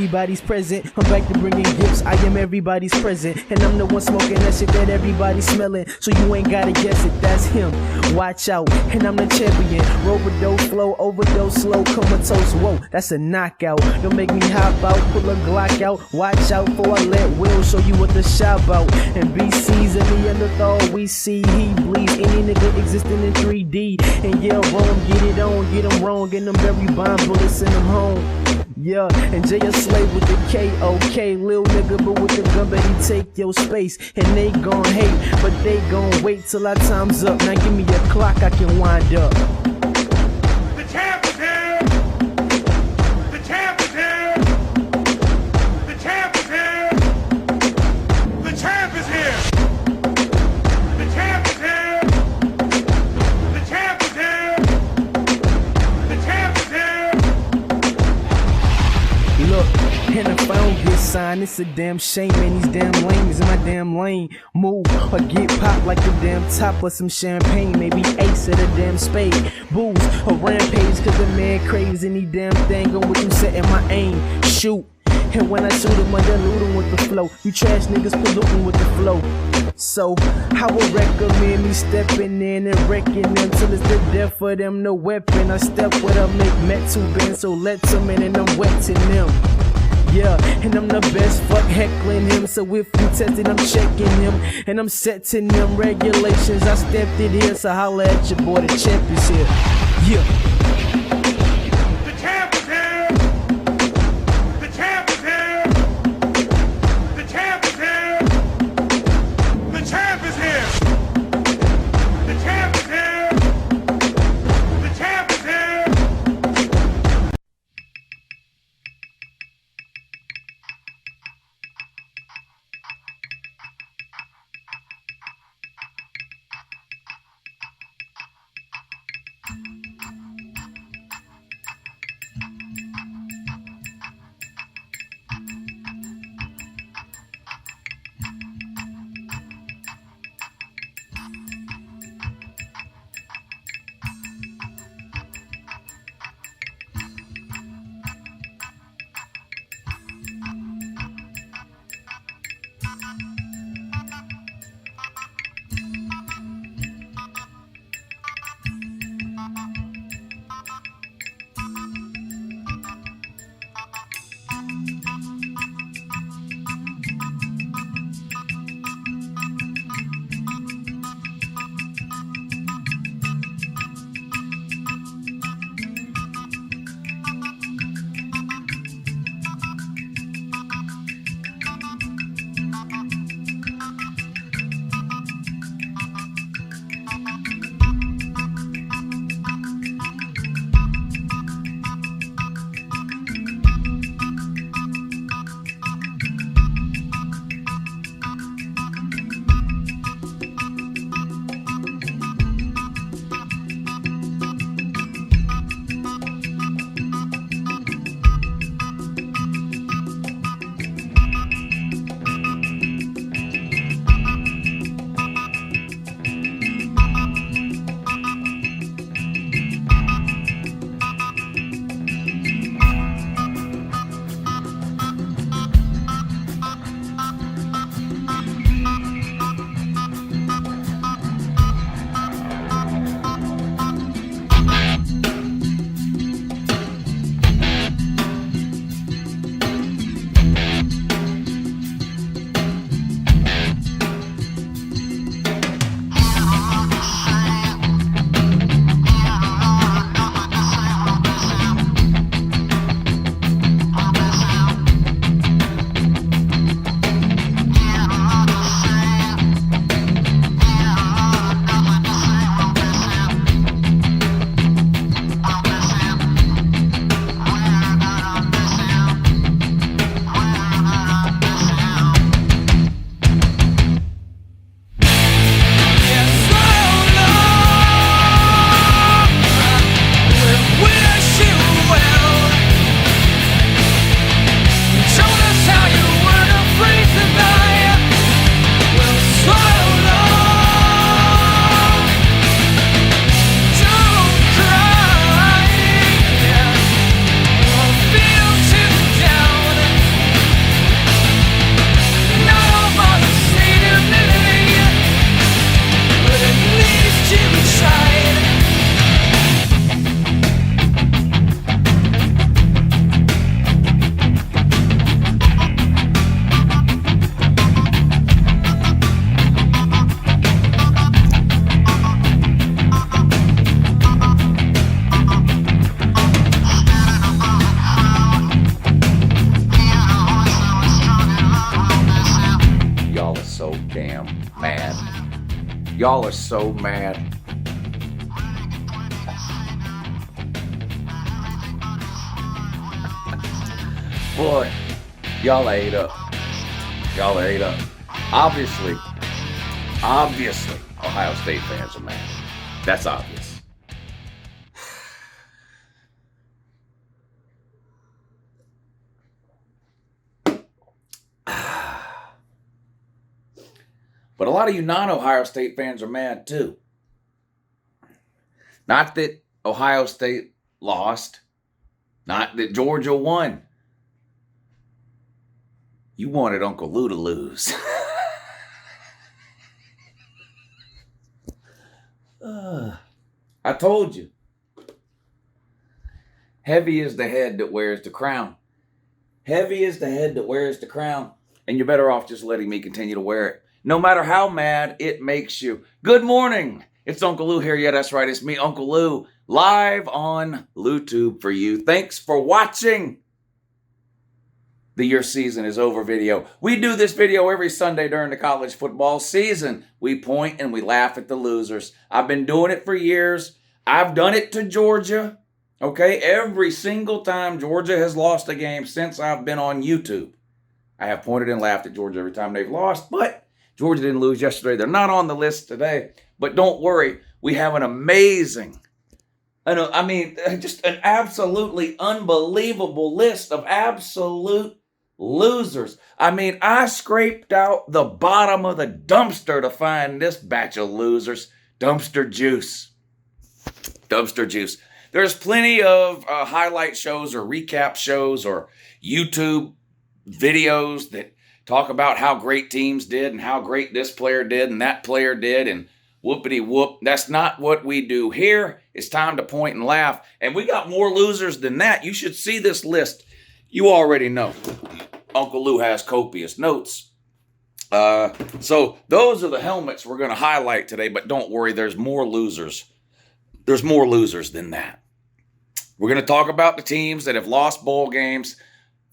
everybody's present. I'm back to bringing gifts, I am everybody's present. And I'm the one smoking that shit that everybody's smelling. So you ain't gotta guess it, that's him. Watch out, and I'm the champion. Overdose flow, overdose slow, comatose. Whoa, that's a knockout. Don't make me hop out, pull a Glock out. Watch out for I let Will show you what the shop about. And BC's and Neanderthal we see. He bleeds any nigga existing in 3D. And yeah, wrong, get it on, get him wrong. And them very bomb bullets send him home. Yeah, and Jay a slave with the K-O-K. Lil nigga, but with the gun, but he take your space. And they gon' hate, but they gon' wait till our time's up. Now give me a clock I can wind up. The champ is here! The champ is here! The champ is here! The champ is here! The champ is here! The champ is here! The champ is here! Look, and if I don't get signed, it's a damn shame, man. These damn lames in my damn lane. Move or get popped like the damn top of some champagne. Maybe ace of the damn spade. Booze or rampage, cause the man craves any damn thing on what you setting my aim. Shoot. And when I shoot him, I dilute him with the flow. You trash niggas polluting with the flow. So, I would recommend me stepping in and wrecking them till it's the death for them, no weapon. I step with a make met 2 bands, so let them in and I'm wetting them. Yeah, and I'm the best, fuck heckling him. So if you tested, I'm checking him. And I'm setting them regulations. I stepped it here, so holla at your boy, the champ is here. Yeah. Y'all are so mad. Boy, y'all ate up. Y'all ate up. Obviously, Ohio State fans are mad. That's obvious. But a lot of you non-Ohio State fans are mad too. Not that Ohio State lost. Not that Georgia won. You wanted Uncle Lou to lose. I told you. Heavy is the head that wears the crown. Heavy is the head that wears the crown. And you're better off just letting me continue to wear it. No matter how mad it makes you. Good morning. It's Uncle Lou here. Yeah, that's right. It's me, Uncle Lou, live on LouTube for you. Thanks for watching the Your Season is Over video. We do this video every Sunday during the college football season. We point and we laugh at the losers. I've been doing it for years. I've done it to Georgia. Okay, every single time Georgia has lost a game since I've been on YouTube, I have pointed and laughed at Georgia every time they've lost, but Georgia didn't lose yesterday. They're not on the list today, but don't worry. We have an amazing, just an absolutely unbelievable list of absolute losers. I mean, I scraped out the bottom of the dumpster to find this batch of losers. Dumpster juice. Dumpster juice. There's plenty of highlight shows or recap shows or YouTube videos that talk about how great teams did and how great this player did and that player did and whoopity-whoop. That's not what we do here. It's time to point and laugh. And we got more losers than that. You should see this list. You already know. Uncle Lou has copious notes. So those are the helmets we're going to highlight today, but don't worry, there's more losers. There's more losers than that. We're going to talk about the teams that have lost bowl games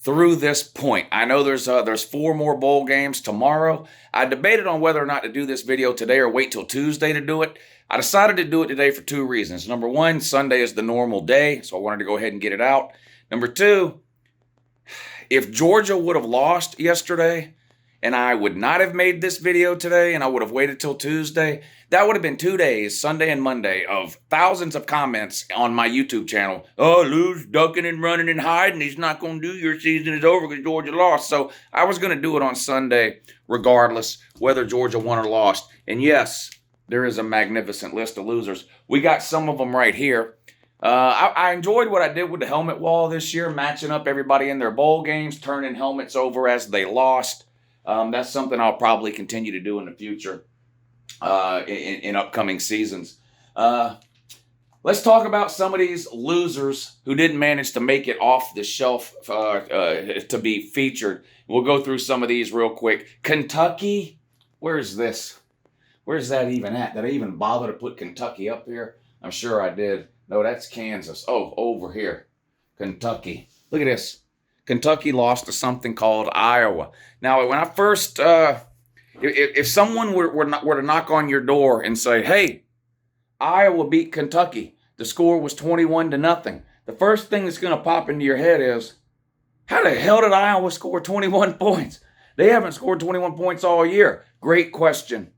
through this point. I know there's 4 more bowl games tomorrow. I debated on whether or not to do this video today or wait till Tuesday to do it. I decided to do it today for 2 reasons. Number 1, Sunday is the normal day, so I wanted to go ahead and get it out. Number 2, if Georgia would have lost yesterday and I would not have made this video today and I would have waited till Tuesday, that would have been 2 days, Sunday and Monday, of thousands of comments on my YouTube channel. Oh, Lou's ducking and running and hiding. He's not going to do Your Season is Over because Georgia lost. So I was going to do it on Sunday regardless whether Georgia won or lost. And yes, there is a magnificent list of losers. We got some of them right here. I enjoyed what I did with the helmet wall this year, matching up everybody in their bowl games, turning helmets over as they lost. That's something I'll probably continue to do in the future. In upcoming seasons. Let's talk about some of these losers who didn't manage to make it off the shelf to be featured. We'll go through some of these real quick. Kentucky, where's this? Where's that even at? Did I even bother to put Kentucky up here? I'm sure I did. No, that's Kansas. Oh, over here. Kentucky. Look at this. Kentucky lost to something called Iowa. Now, when I first... If someone were to knock on your door and say, hey, Iowa beat Kentucky, the score was 21-0, the first thing that's going to pop into your head is, how the hell did Iowa score 21 points? They haven't scored 21 points all year. Great question.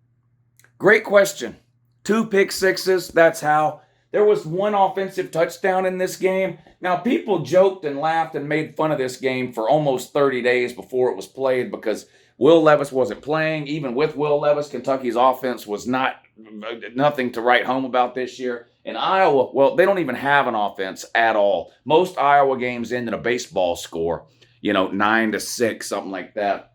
Great question. 2 pick sixes, that's how. There was 1 offensive touchdown in this game. Now, people joked and laughed and made fun of this game for almost 30 days before it was played because Will Levis wasn't playing. Even with Will Levis, Kentucky's offense was nothing to write home about this year. And Iowa, well, they don't even have an offense at all. Most Iowa games end in a baseball score, 9-6, something like that.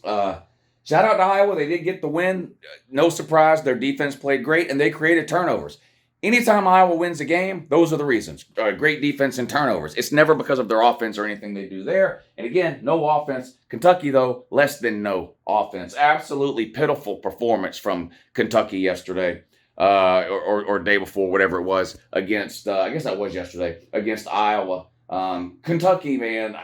Shout out to Iowa. They did get the win. No surprise. Their defense played great, and they created turnovers. Anytime Iowa wins a game, those are the reasons. Great defense and turnovers. It's never because of their offense or anything they do there. And again, no offense. Kentucky, though, less than no offense. Absolutely pitiful performance from Kentucky yesterday or day before, whatever it was, against, I guess that was yesterday, against Iowa. Kentucky, man,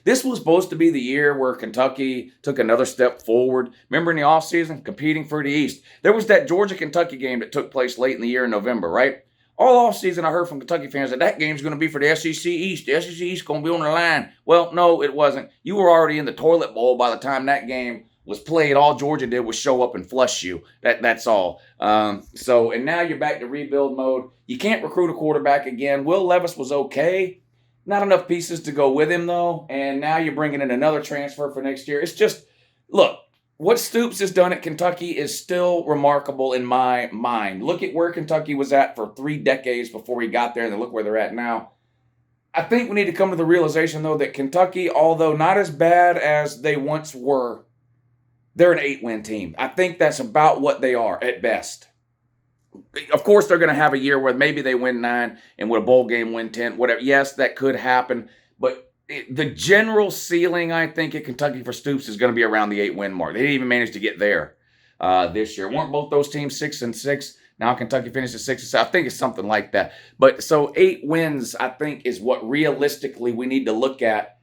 This was supposed to be the year where Kentucky took another step forward. Remember in the offseason, competing for the East. There was that Georgia-Kentucky game that took place late in the year in November, right? All offseason, I heard from Kentucky fans that game's going to be for the SEC East. The SEC East is going to be on the line. Well, no, it wasn't. You were already in the toilet bowl by the time that game was played. All Georgia did was show up and flush you. That's all. And now you're back to rebuild mode. You can't recruit a quarterback again. Will Levis was okay. Not enough pieces to go with him, though. And now you're bringing in another transfer for next year. It's just, look, what Stoops has done at Kentucky is still remarkable in my mind. Look at where Kentucky was at for 3 decades before he got there, and then look where they're at now. I think we need to come to the realization, though, that Kentucky, although not as bad as they once were, they're an 8-win team. I think that's about what they are at best. Of course, they're going to have a year where maybe they win 9 and with a bowl game win 10, whatever. Yes, that could happen. But the general ceiling, I think, at Kentucky for Stoops is going to be around the 8-win mark. They didn't even manage to get there this year. Weren't both those teams 6-6? Now Kentucky finishes 6-6. I think it's something like that. But so 8 wins, I think, is what realistically we need to look at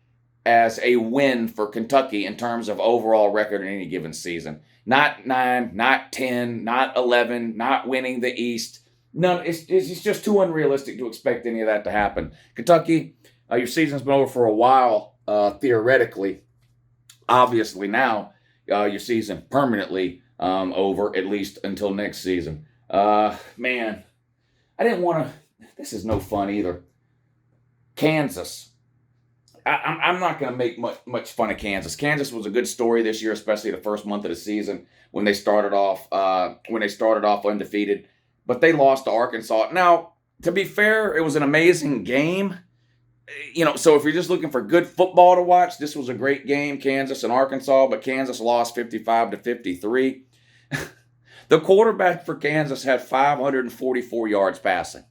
as a win for Kentucky in terms of overall record in any given season. Not 9, not 10, not 11, not winning the East. None. It's just too unrealistic to expect any of that to happen. Kentucky, your season's been over for a while, theoretically. Obviously now, your season permanently over, at least until next season. Man, I didn't want to. This is no fun either. Kansas. I'm not going to make much fun of Kansas. Kansas was a good story this year, especially the first month of the season when they started off undefeated. But they lost to Arkansas. Now, to be fair, it was an amazing game. So if you're just looking for good football to watch, this was a great game, Kansas and Arkansas. But Kansas lost 55-53. The quarterback for Kansas had 544 yards passing.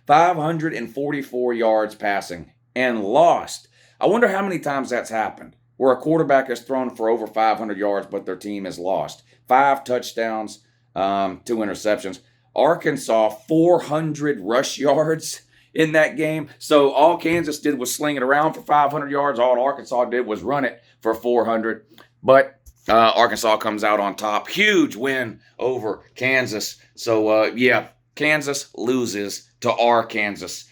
544 yards passing and lost. I wonder how many times that's happened where a quarterback has thrown for over 500 yards, but their team has lost. 5 touchdowns, 2 interceptions. Arkansas, 400 rush yards in that game. So all Kansas did was sling it around for 500 yards. All Arkansas did was run it for 400. But Arkansas comes out on top. Huge win over Kansas. So, Kansas loses to Arkansas.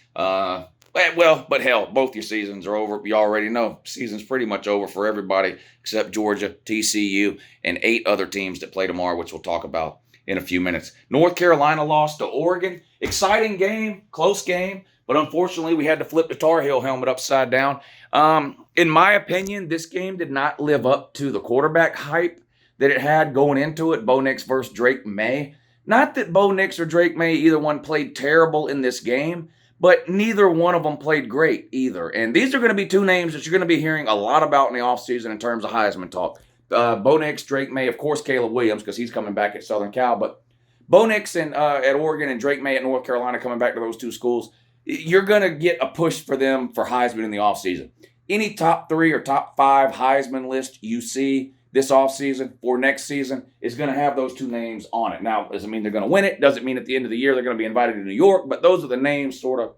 But hell, both your seasons are over. You already know season's pretty much over for everybody except Georgia, TCU, and 8 other teams that play tomorrow, which we'll talk about in a few minutes. North Carolina lost to Oregon. Exciting game, close game, but unfortunately we had to flip the Tar Heel helmet upside down. In my opinion, this game did not live up to the quarterback hype that it had going into it, Bo Nix versus Drake May. Not that Bo Nix or Drake May, either one played terrible in this game, but neither one of them played great either. And these are going to be 2 names that you're going to be hearing a lot about in the offseason in terms of Heisman talk. Bo Nix, Drake May, of course, Caleb Williams, because he's coming back at Southern Cal. But Bo Nix at Oregon and Drake May at North Carolina coming back to those 2 schools, you're going to get a push for them for Heisman in the offseason. Any top 3 or top 5 Heisman list you see this offseason or next season is going to have those 2 names on it. Now, doesn't mean they're going to win it. Doesn't mean at the end of the year they're going to be invited to New York. But those are the names sort of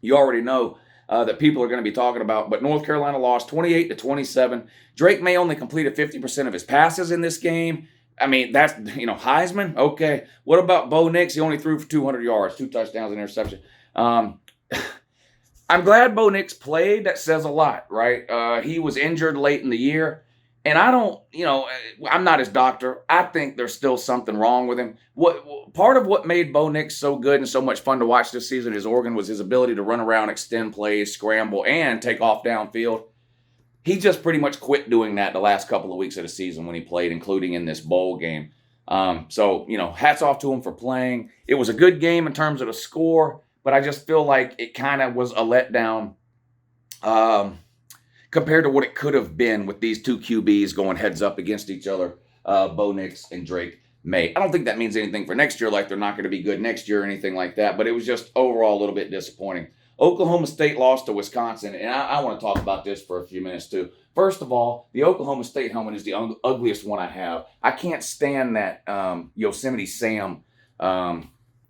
you already know that people are going to be talking about. But North Carolina lost 28-27. Drake May only completed 50% of his passes in this game. I mean, that's, Heisman. Okay. What about Bo Nix? He only threw for 200 yards, 2 touchdowns and interception. I'm glad Bo Nix played. That says a lot, right? He was injured late in the year. And I don't, I'm not his doctor. I think there's still something wrong with him. Part of what made Bo Nix so good and so much fun to watch this season at Oregon was his ability to run around, extend plays, scramble, and take off downfield. He just pretty much quit doing that the last couple of weeks of the season when he played, including in this bowl game. So, hats off to him for playing. It was a good game in terms of the score, but I just feel like it kind of was a letdown compared to what it could have been with these 2 QBs going heads up against each other, Bo Nix and Drake May. I don't think that means anything for next year, like they're not going to be good next year or anything like that, but it was just overall a little bit disappointing. Oklahoma State lost to Wisconsin, and I want to talk about this for a few minutes too. First of all, the Oklahoma State helmet is the ugliest one I have. I can't stand that Yosemite Sam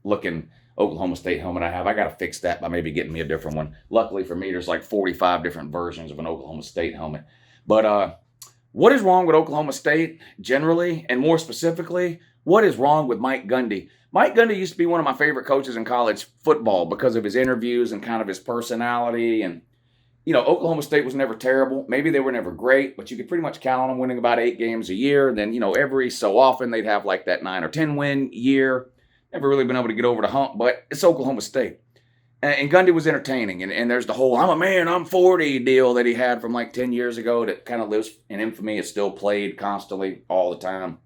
looking Oklahoma State helmet I have. I got to fix that by maybe getting me a different one. Luckily for me, there's like 45 different versions of an Oklahoma State helmet. But what is wrong with Oklahoma State generally, and more specifically, what is wrong with Mike Gundy? Mike Gundy used to be one of my favorite coaches in college football because of his interviews and kind of his personality. And, Oklahoma State was never terrible. Maybe they were never great, but you could pretty much count on them winning about 8 games a year. And then, every so often they'd have like that 9 or 10 win year. Never really been able to get over the hump, but it's Oklahoma State. And Gundy was entertaining. And there's the whole I'm a man, I'm 40 deal that he had from like 10 years ago that kind of lives in infamy. It's still played constantly all the time.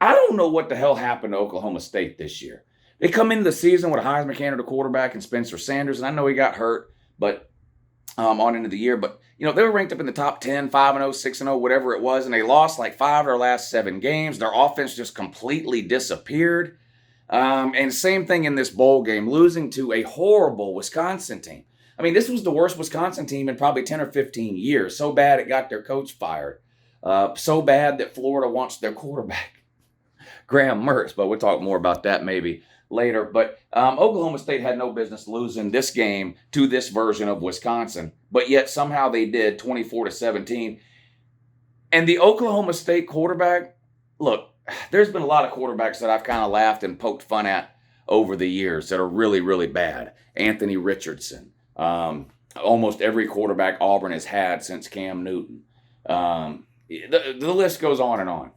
I don't know what the hell happened to Oklahoma State this year. They come into the season with a Heisman candidate quarterback in Spencer Sanders, and I know he got hurt, but on into the year. But, they were ranked up in the top 10, 5-0, 6-0, whatever it was, and they lost like 5 of their last 7 games. Their offense just completely disappeared. And same thing in this bowl game, losing to a horrible Wisconsin team. I mean, this was the worst Wisconsin team in probably 10 or 15 years. So bad it got their coach fired. So bad that Florida wants their quarterback, Graham Mertz. But we'll talk more about that maybe later. But Oklahoma State had no business losing this game to this version of Wisconsin. But yet somehow they did, 24-17. And the Oklahoma State quarterback, look, there's been a lot of quarterbacks that I've kind of laughed and poked fun at over the years that are really, really bad. Anthony Richardson. Almost every quarterback Auburn has had since Cam Newton. The list goes on and on.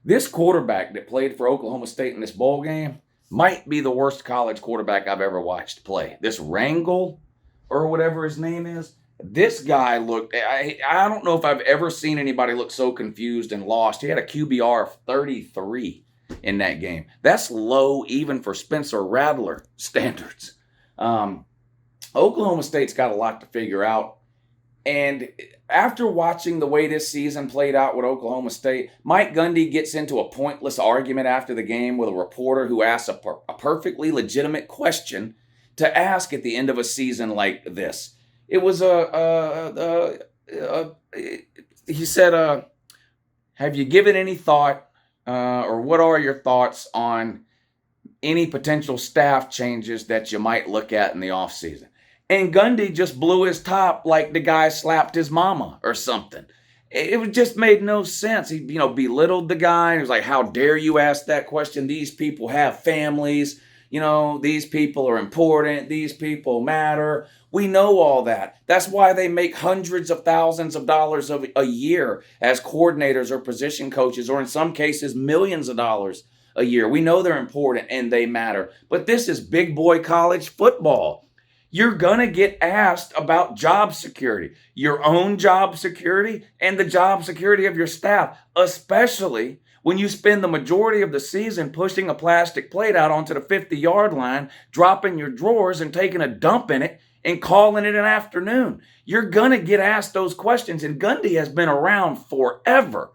This quarterback that played for Oklahoma State in this bowl game might be the worst college quarterback I've ever watched play. This Rangel, or whatever his name is, this guy looked, I don't know if I've ever seen anybody look so confused and lost. He had a QBR of 33 in that game. That's low even for Spencer Rattler standards. Oklahoma State's got a lot to figure out. And after watching the way this season played out with Oklahoma State, Mike Gundy gets into a pointless argument after the game with a reporter who asks a perfectly legitimate question to ask at the end of a season like this. It was he said, have you given any thought, or what are your thoughts on any potential staff changes that you might look at in the offseason? And Gundy just blew his top like the guy slapped his mama or something. It just made no sense. He, belittled the guy. He was like, how dare you ask that question? These people have families. These people are important. These people matter. We know all that. That's why they make hundreds of thousands of dollars a year as coordinators or position coaches, or in some cases, millions of dollars a year. We know they're important and they matter. But this is big boy college football. You're going to get asked about job security, your own job security and the job security of your staff, especially when you spend the majority of the season pushing a plastic plate out onto the 50-yard line, dropping your drawers and taking a dump in it and calling it an afternoon. You're going to get asked those questions, and Gundy has been around forever.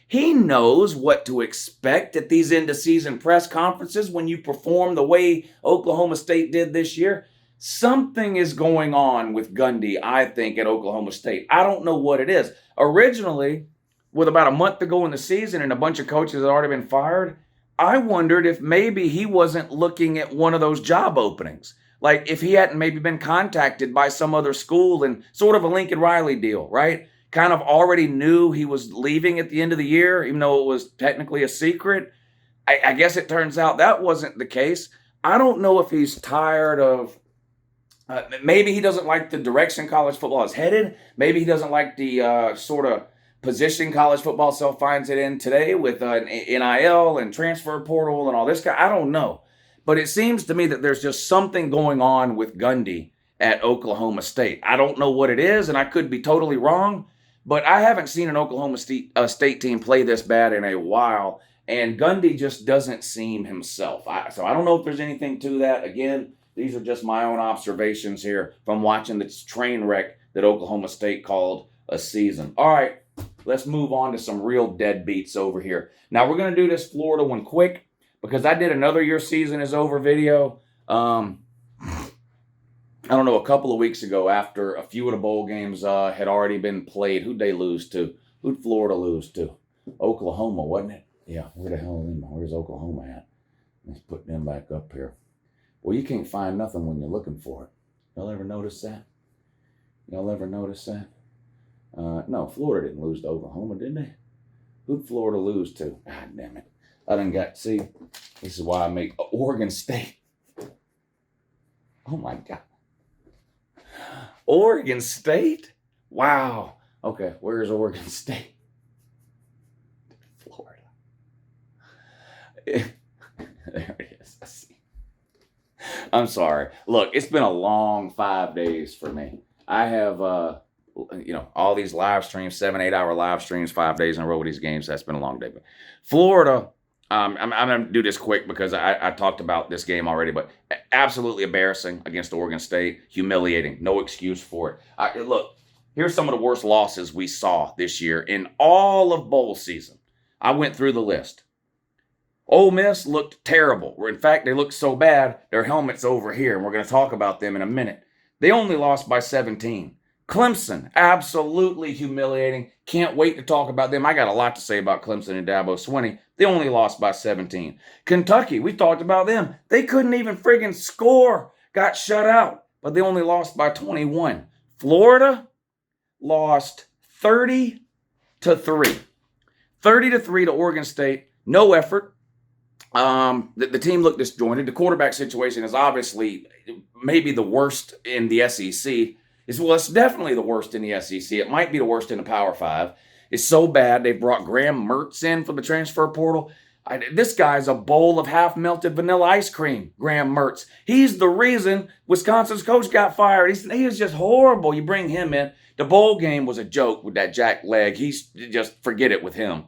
He knows what to expect at these end-of-season press conferences when you perform the way Oklahoma State did this year. Something is going on with Gundy, I think, at Oklahoma State. I don't know what it is. Originally, with about a month to go in the season and a bunch of coaches had already been fired, I wondered if maybe he wasn't looking at one of those job openings. Like if he hadn't maybe been contacted by some other school and sort of a Lincoln Riley deal, right? Kind of already knew he was leaving at the end of the year, even though it was technically a secret. I guess it turns out that wasn't the case. I don't know if he's tired of, maybe he doesn't like the direction college football is headed. Maybe he doesn't like the sort of position college football self finds it in today with NIL and transfer portal and all this guy. I don't know. But it seems to me that there's just something going on with Gundy at Oklahoma State. I don't know what it is, and I could be totally wrong, but I haven't seen an Oklahoma State team play this bad in a while, and Gundy just doesn't seem himself. So I don't know if there's anything to that. Again, these are just my own observations here from watching this train wreck that Oklahoma State called a season. All right, let's move on to some real deadbeats over here. Now, we're going to do this Florida one quick, because I did another Your Season is Over video, I don't know, a couple of weeks ago after a few of the bowl games had already been played. Who'd they lose to? Who'd Florida lose to? Oklahoma, wasn't it? Yeah, where the hell are they? Where's Oklahoma at? Let's put them back up here. Well, you can't find nothing when you're looking for it. Y'all ever notice that? No, Florida didn't lose to Oklahoma, did they? Who'd Florida lose to? God damn it. I done got, see, this is why I make Oregon State. Oh my God. Oregon State? Wow. Okay, where's Oregon State? Florida. There it is. I see. I'm sorry. Look, it's been a long 5 days for me. I have, all these live streams, 7-8 hour live streams, 5 days in a row with these games. That's been a long day. But Florida, I'm going to do this quick because I talked about this game already, but absolutely embarrassing against Oregon State. Humiliating. No excuse for it. Look, here's some of the worst losses we saw this year in all of bowl season. I went through the list. Ole Miss looked terrible. In fact, they looked so bad, their helmet's over here, and we're going to talk about them in a minute. They only lost by 17. Clemson, absolutely humiliating. Can't wait to talk about them. I got a lot to say about Clemson and Dabo Swinney. They only lost by 17. Kentucky, we talked about them. They couldn't even friggin' score. Got shut out, but they only lost by 21. Florida lost 30-3. 30-3 to Oregon State. No effort. The team looked disjointed. The quarterback situation is obviously maybe the worst in the SEC. It's definitely the worst in the SEC. It might be the worst in the Power 5. It's so bad they brought Graham Mertz in from the transfer portal. This guy's a bowl of half-melted vanilla ice cream, Graham Mertz. He's the reason Wisconsin's coach got fired. He is just horrible. You bring him in. The bowl game was a joke with that jack leg. Just forget it with him.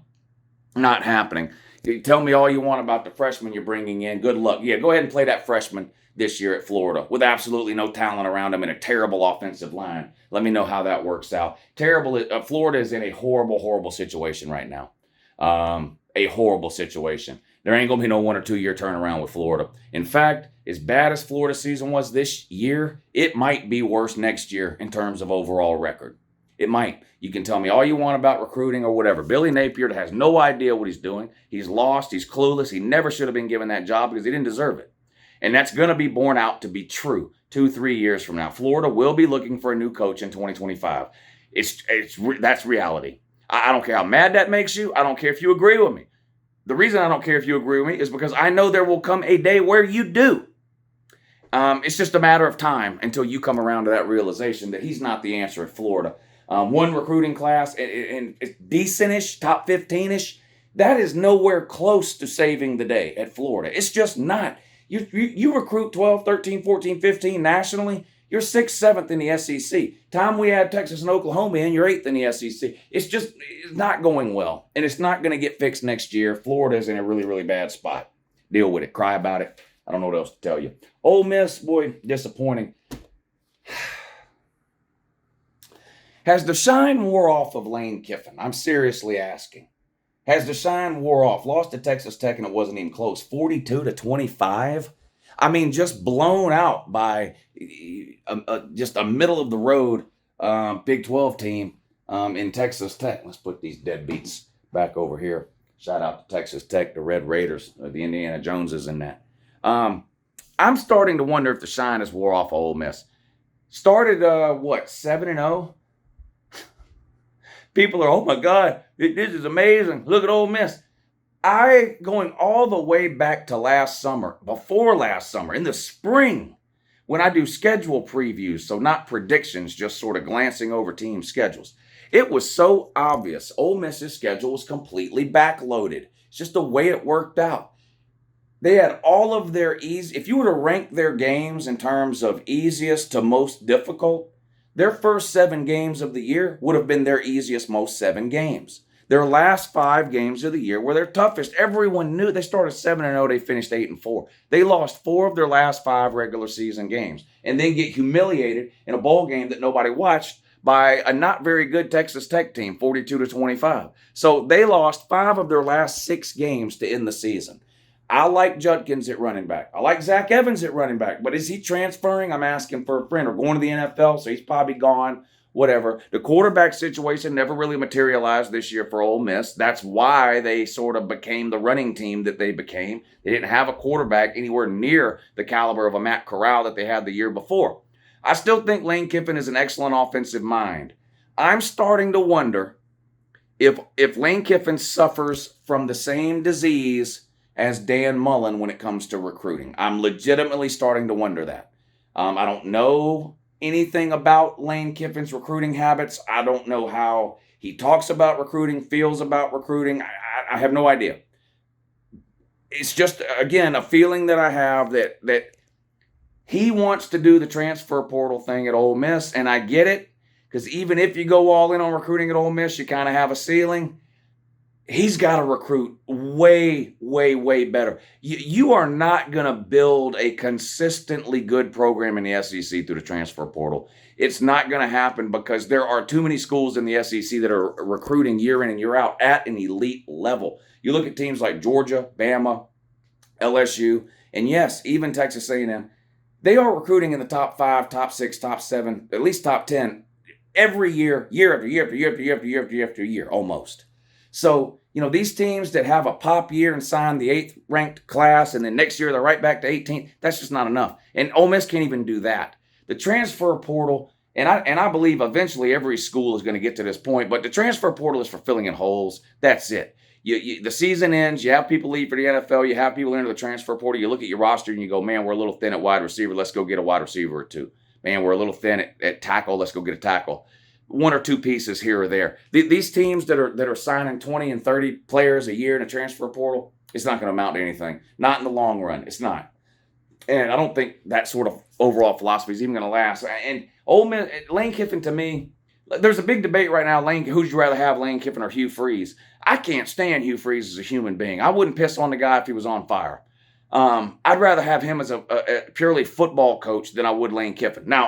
Not happening. You tell me all you want about the freshman you're bringing in. Good luck. Yeah, go ahead and play that freshman this year at Florida with absolutely no talent around him and a terrible offensive line. Let me know how that works out. Florida is in a horrible, horrible situation right now. A horrible situation. There ain't going to be no 1 or 2 year turnaround with Florida. In fact, as bad as Florida season was this year, it might be worse next year in terms of overall record. It might. You can tell me all you want about recruiting or whatever. Billy Napier has no idea what he's doing. He's lost. He's clueless. He never should have been given that job because he didn't deserve it. And that's going to be borne out to be true 2-3 years from now. Florida will be looking for a new coach in 2025. That's reality. I don't care how mad that makes you. I don't care if you agree with me. The reason I don't care if you agree with me is because I know there will come a day where you do. It's just a matter of time until you come around to that realization that he's not the answer at Florida. One recruiting class, and it's decent-ish, top 15-ish. That is nowhere close to saving the day at Florida. It's just not. You recruit 12, 13, 14, 15 nationally, you're 6th, 7th in the SEC. Time we add Texas and Oklahoma in, you're 8th in the SEC. It's not going well, and it's not going to get fixed next year. Florida's in a really, really bad spot. Deal with it. Cry about it. I don't know what else to tell you. Ole Miss, boy, disappointing. Has the shine wore off of Lane Kiffin? I'm seriously asking. Has the shine wore off? Lost to Texas Tech and it wasn't even close. 42-25. I mean, just blown out by just a middle of the road Big 12 team in Texas Tech. Let's put these deadbeats back over here. Shout out to Texas Tech, the Red Raiders, the Indiana Joneses in that. I'm starting to wonder if the shine has wore off of Ole Miss. Started 7-0. People are, oh my God, this is amazing. Look at Ole Miss. Going all the way back to last summer, before last summer, in the spring, when I do schedule previews, so not predictions, just sort of glancing over team schedules. It was so obvious. Ole Miss's schedule was completely backloaded. It's just the way it worked out. They had all of their if you were to rank their games in terms of easiest to most difficult, their first 7 games of the year would have been their easiest, most 7 games. Their last 5 games of the year were their toughest. Everyone knew they started 7-0. They finished 8-4. They lost 4 of their last 5 regular season games and then get humiliated in a bowl game that nobody watched by a not very good Texas Tech team, 42-25. So they lost 5 of their last 6 games to end the season. I like Judkins at running back. I like Zach Evans at running back. But is he transferring? I'm asking for a friend, or going to the NFL, so he's probably gone. whatever. The quarterback situation never really materialized this year for Ole Miss. That's why they sort of became the running team that they became. They didn't have a quarterback anywhere near the caliber of a Matt Corral that they had the year before. I still think Lane Kiffin is an excellent offensive mind. I'm starting to wonder if Lane Kiffin suffers from the same disease as Dan Mullen when it comes to recruiting. I'm legitimately starting to wonder that. I don't know anything about Lane Kiffin's recruiting habits. I don't know how he talks about recruiting, feels about recruiting. I have no idea. It's just, again, a feeling that I have that he wants to do the transfer portal thing at Ole Miss, and I get it, because even if you go all in on recruiting at Ole Miss, you kind of have a ceiling. He's got to recruit way, way, way better. You are not going to build a consistently good program in the SEC through the transfer portal. It's not going to happen because there are too many schools in the SEC that are recruiting year in and year out at an elite level. You look at teams like Georgia, Bama, LSU, and yes, even Texas A&M. They are recruiting in the top 5, top 6, top 7, at least top 10 every year, year after year after year after year after year after year after year, almost. So, these teams that have a pop year and sign the 8th ranked class and then next year they're right back to 18th, that's just not enough. And Ole Miss can't even do that. The transfer portal, and I believe eventually every school is going to get to this point, but the transfer portal is for filling in holes. That's it. The season ends, you have people leave for the NFL, you have people enter the transfer portal, you look at your roster and you go, man, we're a little thin at wide receiver, let's go get a wide receiver or two. Man, we're a little thin at tackle, let's go get a tackle. One or two pieces here or there. These teams that are signing 20 and 30 players a year in a transfer portal, it's not going to amount to anything. Not in the long run. It's not. And I don't think that sort of overall philosophy is even going to last. And Ole Miss, Lane Kiffin, to me, there's a big debate right now. Who'd you rather have, Lane Kiffin or Hugh Freeze? I can't stand Hugh Freeze as a human being. I wouldn't piss on the guy if he was on fire. I'd rather have him as a purely football coach than I would Lane Kiffin. Now,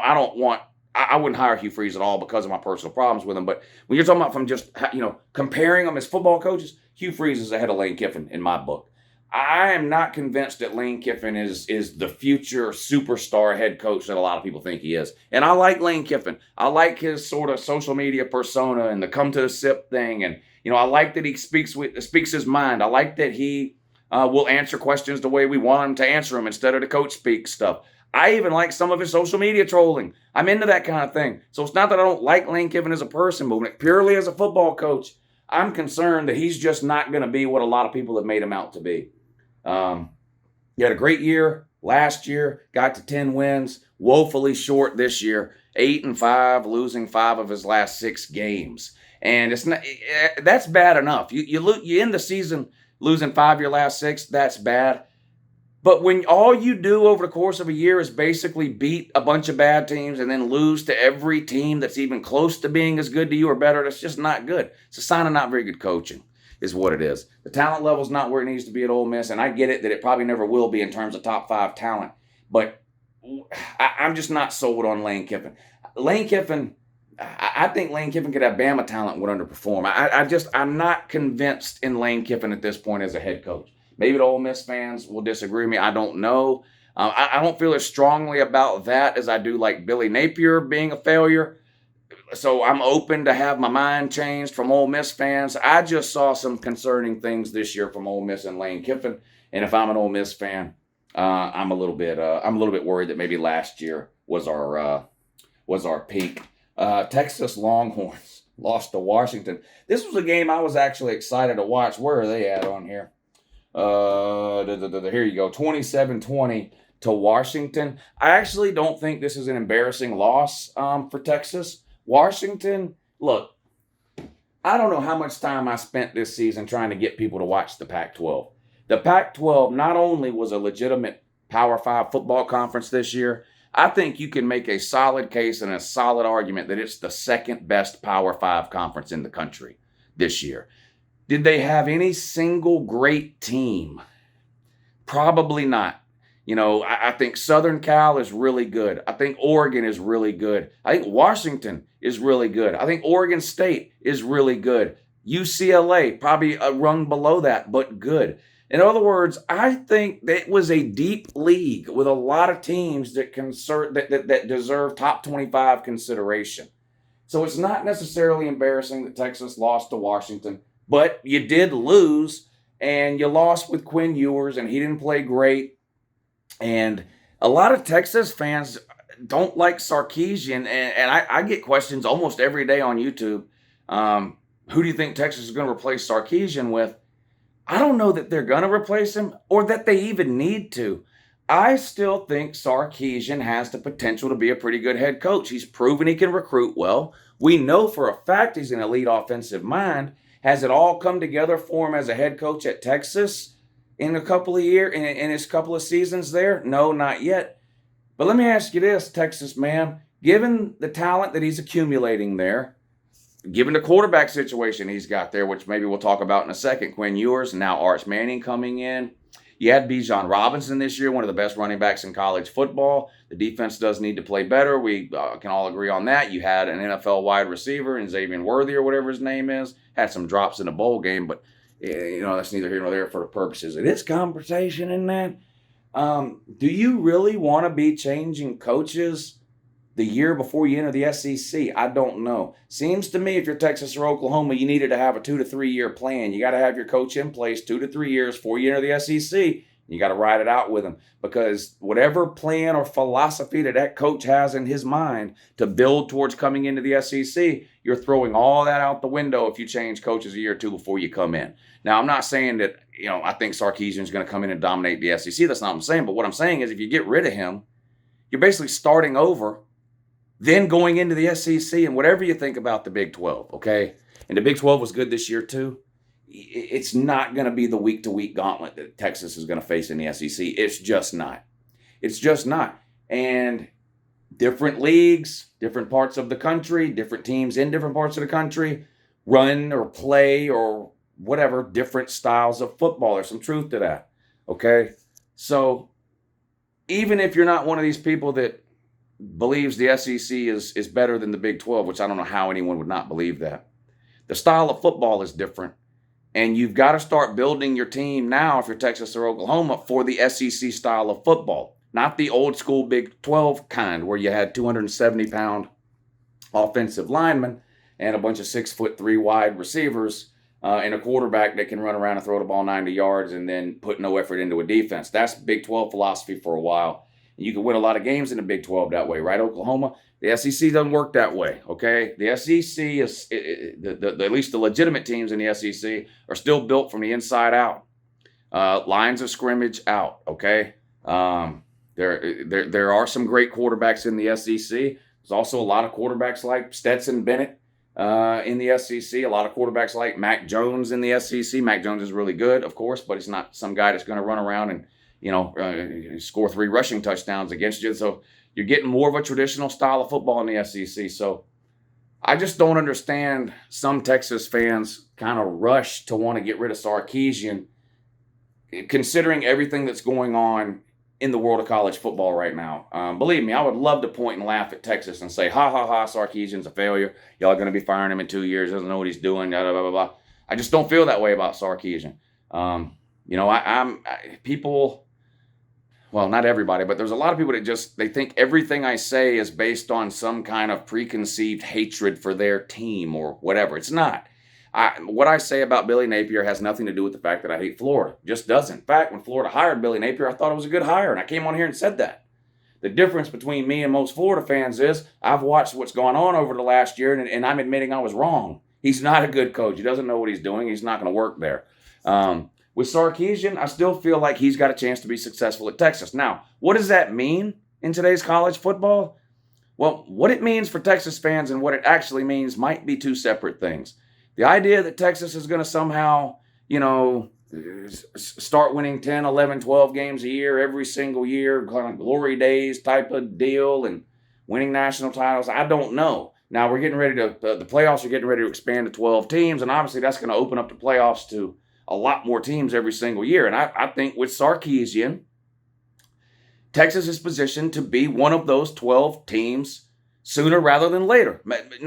I wouldn't hire Hugh Freeze at all because of my personal problems with him. But when you're talking about from just, comparing them as football coaches, Hugh Freeze is ahead of Lane Kiffin in my book. I am not convinced that Lane Kiffin is the future superstar head coach that a lot of people think he is. And I like Lane Kiffin. I like his sort of social media persona and the come to the sip thing. And, I like that he speaks his mind. I like that he will answer questions the way we want him to answer them instead of the coach speak stuff. I even like some of his social media trolling. I'm into that kind of thing. So it's not that I don't like Lane Kiffin as a person, but purely as a football coach, I'm concerned that he's just not going to be what a lot of people have made him out to be. He had a great year last year, got to 10 wins, woefully short this year, 8-5, losing 5 of his last 6 games. And that's bad enough. You end the season losing 5 of your last 6, that's bad. But when all you do over the course of a year is basically beat a bunch of bad teams and then lose to every team that's even close to being as good to you or better, that's just not good. It's a sign of not very good coaching is what it is. The talent level's not where it needs to be at Ole Miss, and I get it that it probably never will be in terms of top 5 talent. But I'm just not sold on Lane Kiffin. I think Lane Kiffin could have Bama talent and would underperform. I'm not convinced in Lane Kiffin at this point as a head coach. Maybe the Ole Miss fans will disagree with me. I don't know. I don't feel as strongly about that as I do like Billy Napier being a failure. So I'm open to have my mind changed from Ole Miss fans. I just saw some concerning things this year from Ole Miss and Lane Kiffin. And if I'm an Ole Miss fan, I'm a little bit worried that maybe last year was our peak. Texas Longhorns lost to Washington. This was a game I was actually excited to watch. Where are they at on here? Here you go, 27-20 to Washington. I actually don't think this is an embarrassing loss for Texas. Washington, look, I don't know how much time I spent this season trying to get people to watch the Pac-12. The Pac-12 not only was a legitimate Power 5 football conference this year, I think you can make a solid case and a solid argument that it's the second best Power 5 conference in the country this year. Did they have any single great team? Probably not. I think Southern Cal is really good. I think Oregon is really good. I think Washington is really good. I think Oregon State is really good. UCLA, probably a rung below that, but good. In other words, I think that it was a deep league with a lot of teams that deserve top 25 consideration. So it's not necessarily embarrassing that Texas lost to Washington, but you did lose, and you lost with Quinn Ewers, and he didn't play great. And a lot of Texas fans don't like Sarkisian, and I get questions almost every day on YouTube. Who do you think Texas is going to replace Sarkisian with? I don't know that they're going to replace him or that they even need to. I still think Sarkisian has the potential to be a pretty good head coach. He's proven he can recruit well. We know for a fact he's an elite offensive mind. Has it all come together for him as a head coach at Texas in a couple of years, in his couple of seasons there? No, not yet. But let me ask you this, Texas man. Given the talent that he's accumulating there, given the quarterback situation he's got there, which maybe we'll talk about in a second, Quinn Ewers, and now Arch Manning coming in. You had Bijan Robinson this year, one of the best running backs in college football. The defense does need to play better. We can all agree on that. You had an NFL wide receiver in Xavier Worthy or whatever his name is. Had some drops in the bowl game, but that's neither here nor there for the purposes of this conversation in that. Do you really want to be changing coaches the year before you enter the SEC? I don't know. Seems to me if you're Texas or Oklahoma, you needed to have a 2 to 3 year plan. You got to have your coach in place 2 to 3 years before you enter the SEC. You got to ride it out with him, because whatever plan or philosophy that coach has in his mind to build towards coming into the SEC, you're throwing all that out the window if you change coaches a year or two before you come in. Now, I'm not saying that, I think Sarkisian is going to come in and dominate the SEC. That's not what I'm saying. But what I'm saying is if you get rid of him, you're basically starting over, then going into the SEC, and whatever you think about the Big 12, okay? And the Big 12 was good this year too. It's not going to be the week-to-week gauntlet that Texas is going to face in the SEC. It's just not. It's just not. And different leagues, different parts of the country, different teams in different parts of the country run or play or whatever, different styles of football. There's some truth to that, okay? So even if you're not one of these people that believes the SEC is better than the Big 12, which I don't know how anyone would not believe that, the style of football is different. And you've got to start building your team now, if you're Texas or Oklahoma, for the SEC style of football. Not the old school Big 12 kind where you had 270-pound offensive linemen and a bunch of 6'3" wide receivers and a quarterback that can run around and throw the ball 90 yards and then put no effort into a defense. That's Big 12 philosophy for a while. You can win a lot of games in the Big 12 that way, right, Oklahoma? The SEC doesn't work that way, okay? The SEC is, at least the legitimate teams in the SEC are still built from the inside out. Lines of scrimmage out, okay? There are some great quarterbacks in the SEC. There's also a lot of quarterbacks like Stetson Bennett in the SEC. A lot of quarterbacks like Mac Jones in the SEC. Mac Jones is really good, of course, but he's not some guy that's going to run around and score 3 rushing touchdowns against you. So you're getting more of a traditional style of football in the SEC. So I just don't understand some Texas fans kind of rush to want to get rid of Sarkisian, considering everything that's going on in the world of college football right now. Believe me, I would love to point and laugh at Texas and say, ha, ha, ha, Sarkisian's a failure. Y'all are going to be firing him in 2 years. Doesn't know what he's doing. Blah, blah, blah, blah. I just don't feel that way about Sarkisian. People... Well, not everybody, but there's a lot of people that they think everything I say is based on some kind of preconceived hatred for their team or whatever. It's not. What I say about Billy Napier has nothing to do with the fact that I hate Florida. Just doesn't. In fact, when Florida hired Billy Napier, I thought it was a good hire, and I came on here and said that. The difference between me and most Florida fans is I've watched what's gone on over the last year, and I'm admitting I was wrong. He's not a good coach. He doesn't know what he's doing. He's not going to work there. With Sarkisian, I still feel like he's got a chance to be successful at Texas. Now, what does that mean in today's college football? Well, what it means for Texas fans and what it actually means might be two separate things. The idea that Texas is going to somehow, start winning 10, 11, 12 games a year every single year, kind of glory days type of deal and winning national titles, I don't know. Now, we're getting ready the playoffs are getting ready to expand to 12 teams, and obviously that's going to open up the playoffs to a lot more teams every single year. And I think with Sarkisian, Texas is positioned to be one of those 12 teams sooner rather than later.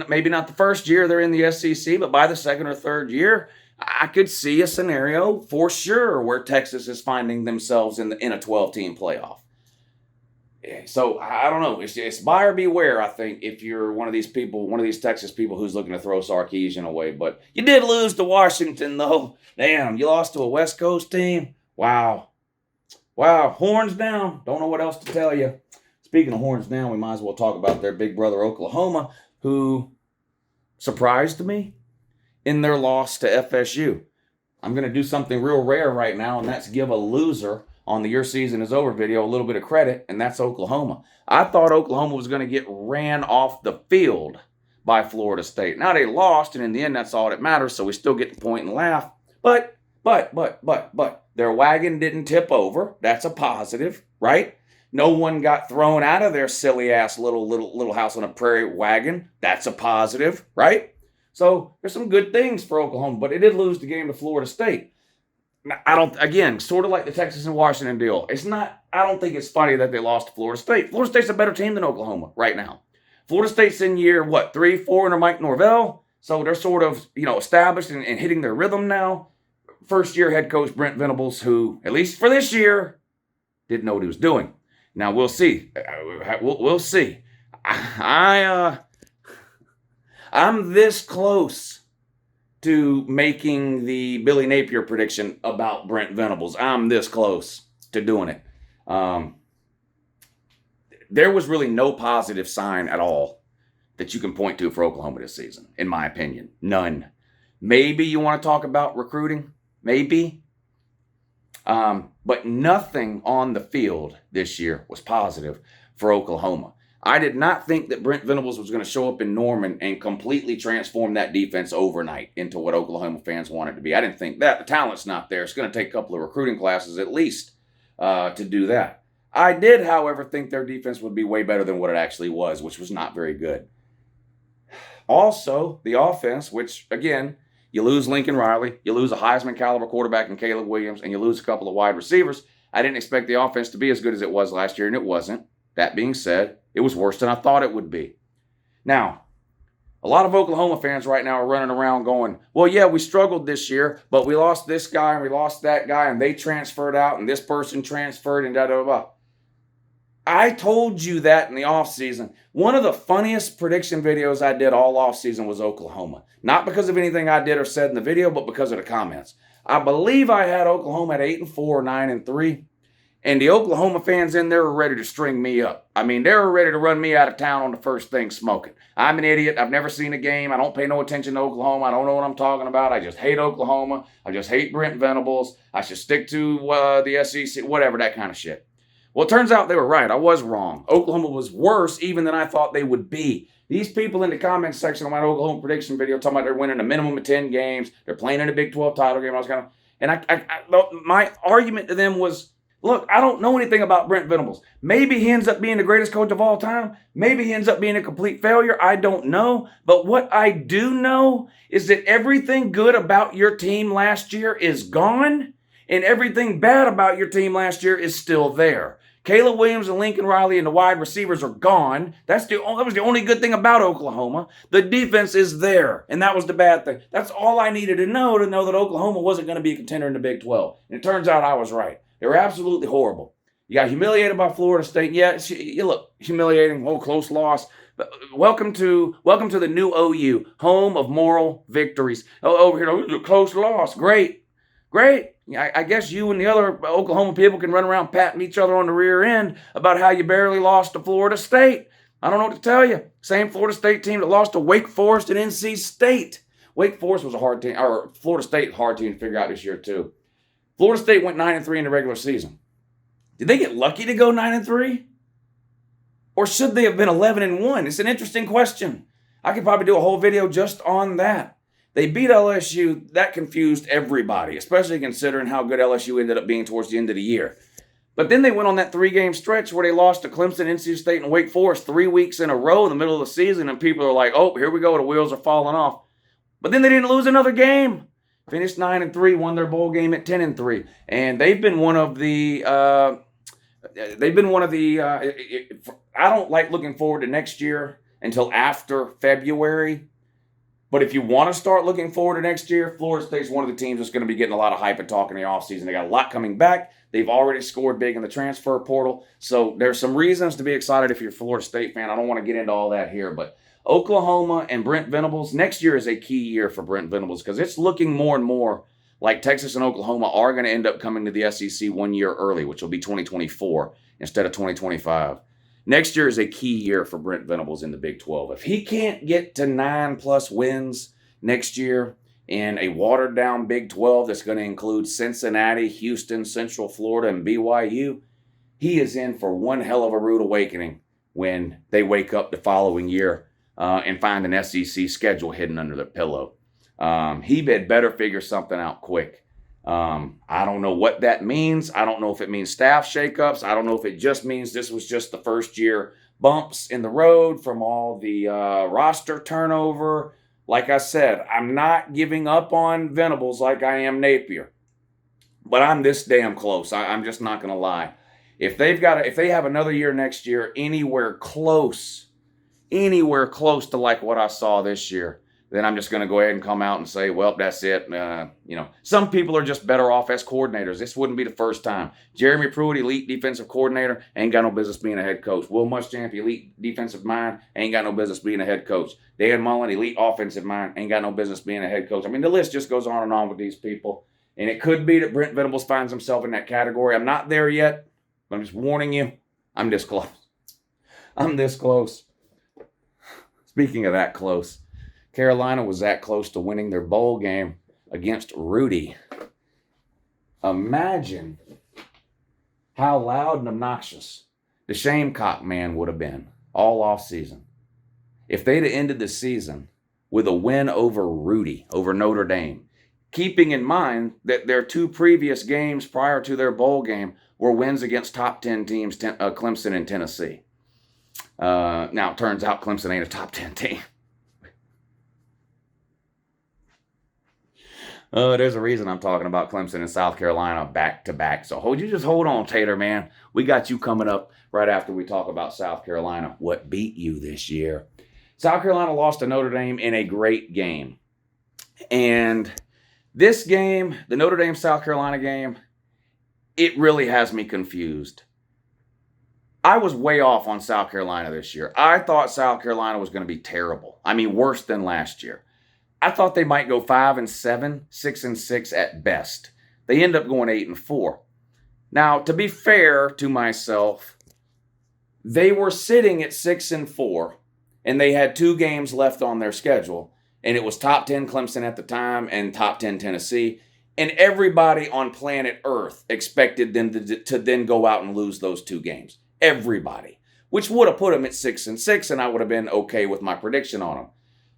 Maybe not the first year they're in the SEC, but by the second or third year, I could see a scenario for sure where Texas is finding themselves in a 12-team playoff. So I don't know. It's buyer beware, I think, if you're one of these people, one of these Texas people who's looking to throw Sarkisian away. But you did lose to Washington, though. Damn, you lost to a West Coast team. Wow. Horns down. Don't know what else to tell you. Speaking of horns down, we might as well talk about their big brother Oklahoma, who surprised me in their loss to FSU. I'm going to do something real rare right now, and that's give a loser on the Your Season Is Over video a little bit of credit, and that's Oklahoma. I thought Oklahoma was going to get ran off the field by Florida State. Now they lost, and in the end, that's all that matters, so we still get to point and laugh. But, their wagon didn't tip over. That's a positive, right? No one got thrown out of their silly-ass little house on a prairie wagon. That's a positive, right? So there's some good things for Oklahoma, but it did lose the game to Florida State. Again, sort of like the Texas and Washington deal. I don't think it's funny that they lost to Florida State. Florida State's a better team than Oklahoma right now. Florida State's in year, 3, 4 under Mike Norvell. So they're sort of, established and hitting their rhythm now. First year head coach Brent Venables, who, at least for this year, didn't know what he was doing. Now we'll see. We'll see. I'm this close to making the Billy Napier prediction about Brent Venables. I'm this close to doing it. There was really no positive sign at all that you can point to for Oklahoma this season, in my opinion. None. Maybe you want to talk about recruiting. Maybe. But nothing on the field this year was positive for Oklahoma. I did not think that Brent Venables was going to show up in Norman and completely transform that defense overnight into what Oklahoma fans want it to be. I didn't think that. The talent's not there. It's going to take a couple of recruiting classes at least to do that. I did, however, think their defense would be way better than what it actually was, which was not very good. Also, the offense, which, again, you lose Lincoln Riley, you lose a Heisman caliber quarterback in Caleb Williams, and you lose a couple of wide receivers. I didn't expect the offense to be as good as it was last year, and it wasn't. That being said, it was worse than I thought it would be. Now, a lot of Oklahoma fans right now are running around going, well, yeah, we struggled this year, but we lost this guy and we lost that guy, and they transferred out, and this person transferred, and da-da-da-da. I told you that in the offseason. One of the funniest prediction videos I did all offseason was Oklahoma. Not because of anything I did or said in the video, but because of the comments. I believe I had Oklahoma at 8-4 or 9-3. And the Oklahoma fans in there were ready to string me up. I mean, they were ready to run me out of town on the first thing smoking. I'm an idiot. I've never seen a game. I don't pay no attention to Oklahoma. I don't know what I'm talking about. I just hate Oklahoma. I just hate Brent Venables. I should stick to the SEC, whatever, that kind of shit. Well, it turns out they were right. I was wrong. Oklahoma was worse even than I thought they would be. These people in the comments section on my Oklahoma prediction video talking about they're winning a minimum of 10 games. They're playing in a Big 12 title game. My argument to them was, look, I don't know anything about Brent Venables. Maybe he ends up being the greatest coach of all time. Maybe he ends up being a complete failure. I don't know. But what I do know is that everything good about your team last year is gone, and everything bad about your team last year is still there. Caleb Williams and Lincoln Riley and the wide receivers are gone. That was the only good thing about Oklahoma. The defense is there, and that was the bad thing. That's all I needed to know that Oklahoma wasn't going to be a contender in the Big 12. And it turns out I was right. They were absolutely horrible. You got humiliated by Florida State. Yeah, you look, humiliating, close loss. But welcome to the new OU, home of moral victories. Over here, close loss. Great. I guess you and the other Oklahoma people can run around patting each other on the rear end about how you barely lost to Florida State. I don't know what to tell you. Same Florida State team that lost to Wake Forest and NC State. Wake Forest was a hard team, or Florida State hard team to figure out this year too. Florida State went 9-3 in the regular season. Did they get lucky to go 9-3? Or should they have been 11-1? It's an interesting question. I could probably do a whole video just on that. They beat LSU. That confused everybody, especially considering how good LSU ended up being towards the end of the year. But then they went on that 3-game stretch where they lost to Clemson, NC State, and Wake Forest 3 weeks in a row in the middle of the season, and people are like, oh, here we go, the wheels are falling off. But then they didn't lose another game. Finished 9-3, won their bowl game at 10-3. And they've been one of the I don't like looking forward to next year until after February. But if you want to start looking forward to next year, Florida State's one of the teams that's going to be getting a lot of hype and talk in the offseason. They got a lot coming back. They've already scored big in the transfer portal. So there's some reasons to be excited if you're a Florida State fan. I don't want to get into all that here, but Oklahoma and Brent Venables, next year is a key year for Brent Venables because it's looking more and more like Texas and Oklahoma are going to end up coming to the SEC 1 year early, which will be 2024 instead of 2025. Next year is a key year for Brent Venables in the Big 12. If he can't get to 9+ wins next year in a watered-down Big 12 that's going to include Cincinnati, Houston, Central Florida, and BYU, he is in for one hell of a rude awakening when they wake up the following year and find an SEC schedule hidden under their pillow. He had better figure something out quick. I don't know what that means. I don't know if it means staff shakeups. I don't know if it just means this was just the first year bumps in the road from all the roster turnover. Like I said, I'm not giving up on Venables like I am Napier, but I'm this damn close. I'm just not going to lie. If they have another year next year anywhere close to like what I saw this year, then I'm just going to go ahead and come out and say, well, that's it. Some people are just better off as coordinators. This wouldn't be the first time. Jeremy Pruitt, elite defensive coordinator, ain't got no business being a head coach. Will Muschamp, elite defensive mind, ain't got no business being a head coach. Dan Mullen, elite offensive mind, ain't got no business being a head coach. I mean, the list just goes on and on with these people. And it could be that Brent Venables finds himself in that category. I'm not there yet, but I'm just warning you, I'm this close. I'm this close. Speaking of that close, Carolina was that close to winning their bowl game against Rudy. Imagine how loud and obnoxious the Shamecock man would have been all offseason if they'd have ended the season with a win over Rudy, over Notre Dame, keeping in mind that their 2 previous games prior to their bowl game were wins against top 10 teams, Clemson and Tennessee. Now, it turns out Clemson ain't a top 10 team. There's a reason I'm talking about Clemson and South Carolina back to back. So hold on, Tater, man. We got you coming up right after we talk about South Carolina. What beat you this year? South Carolina lost to Notre Dame in a great game. And this game, the Notre Dame-South Carolina game, it really has me confused. I was way off on South Carolina this year. I thought South Carolina was going to be terrible. I mean, worse than last year. I thought they might go 5-7, 6-6 at best. They end up going 8-4. Now, to be fair to myself, they were sitting at 6-4, and they had 2 games left on their schedule, and it was top 10 Clemson at the time and top 10 Tennessee, and everybody on planet Earth expected them to then go out and lose those 2 games. Everybody, which would have put them at 6-6, and I would have been okay with my prediction on them.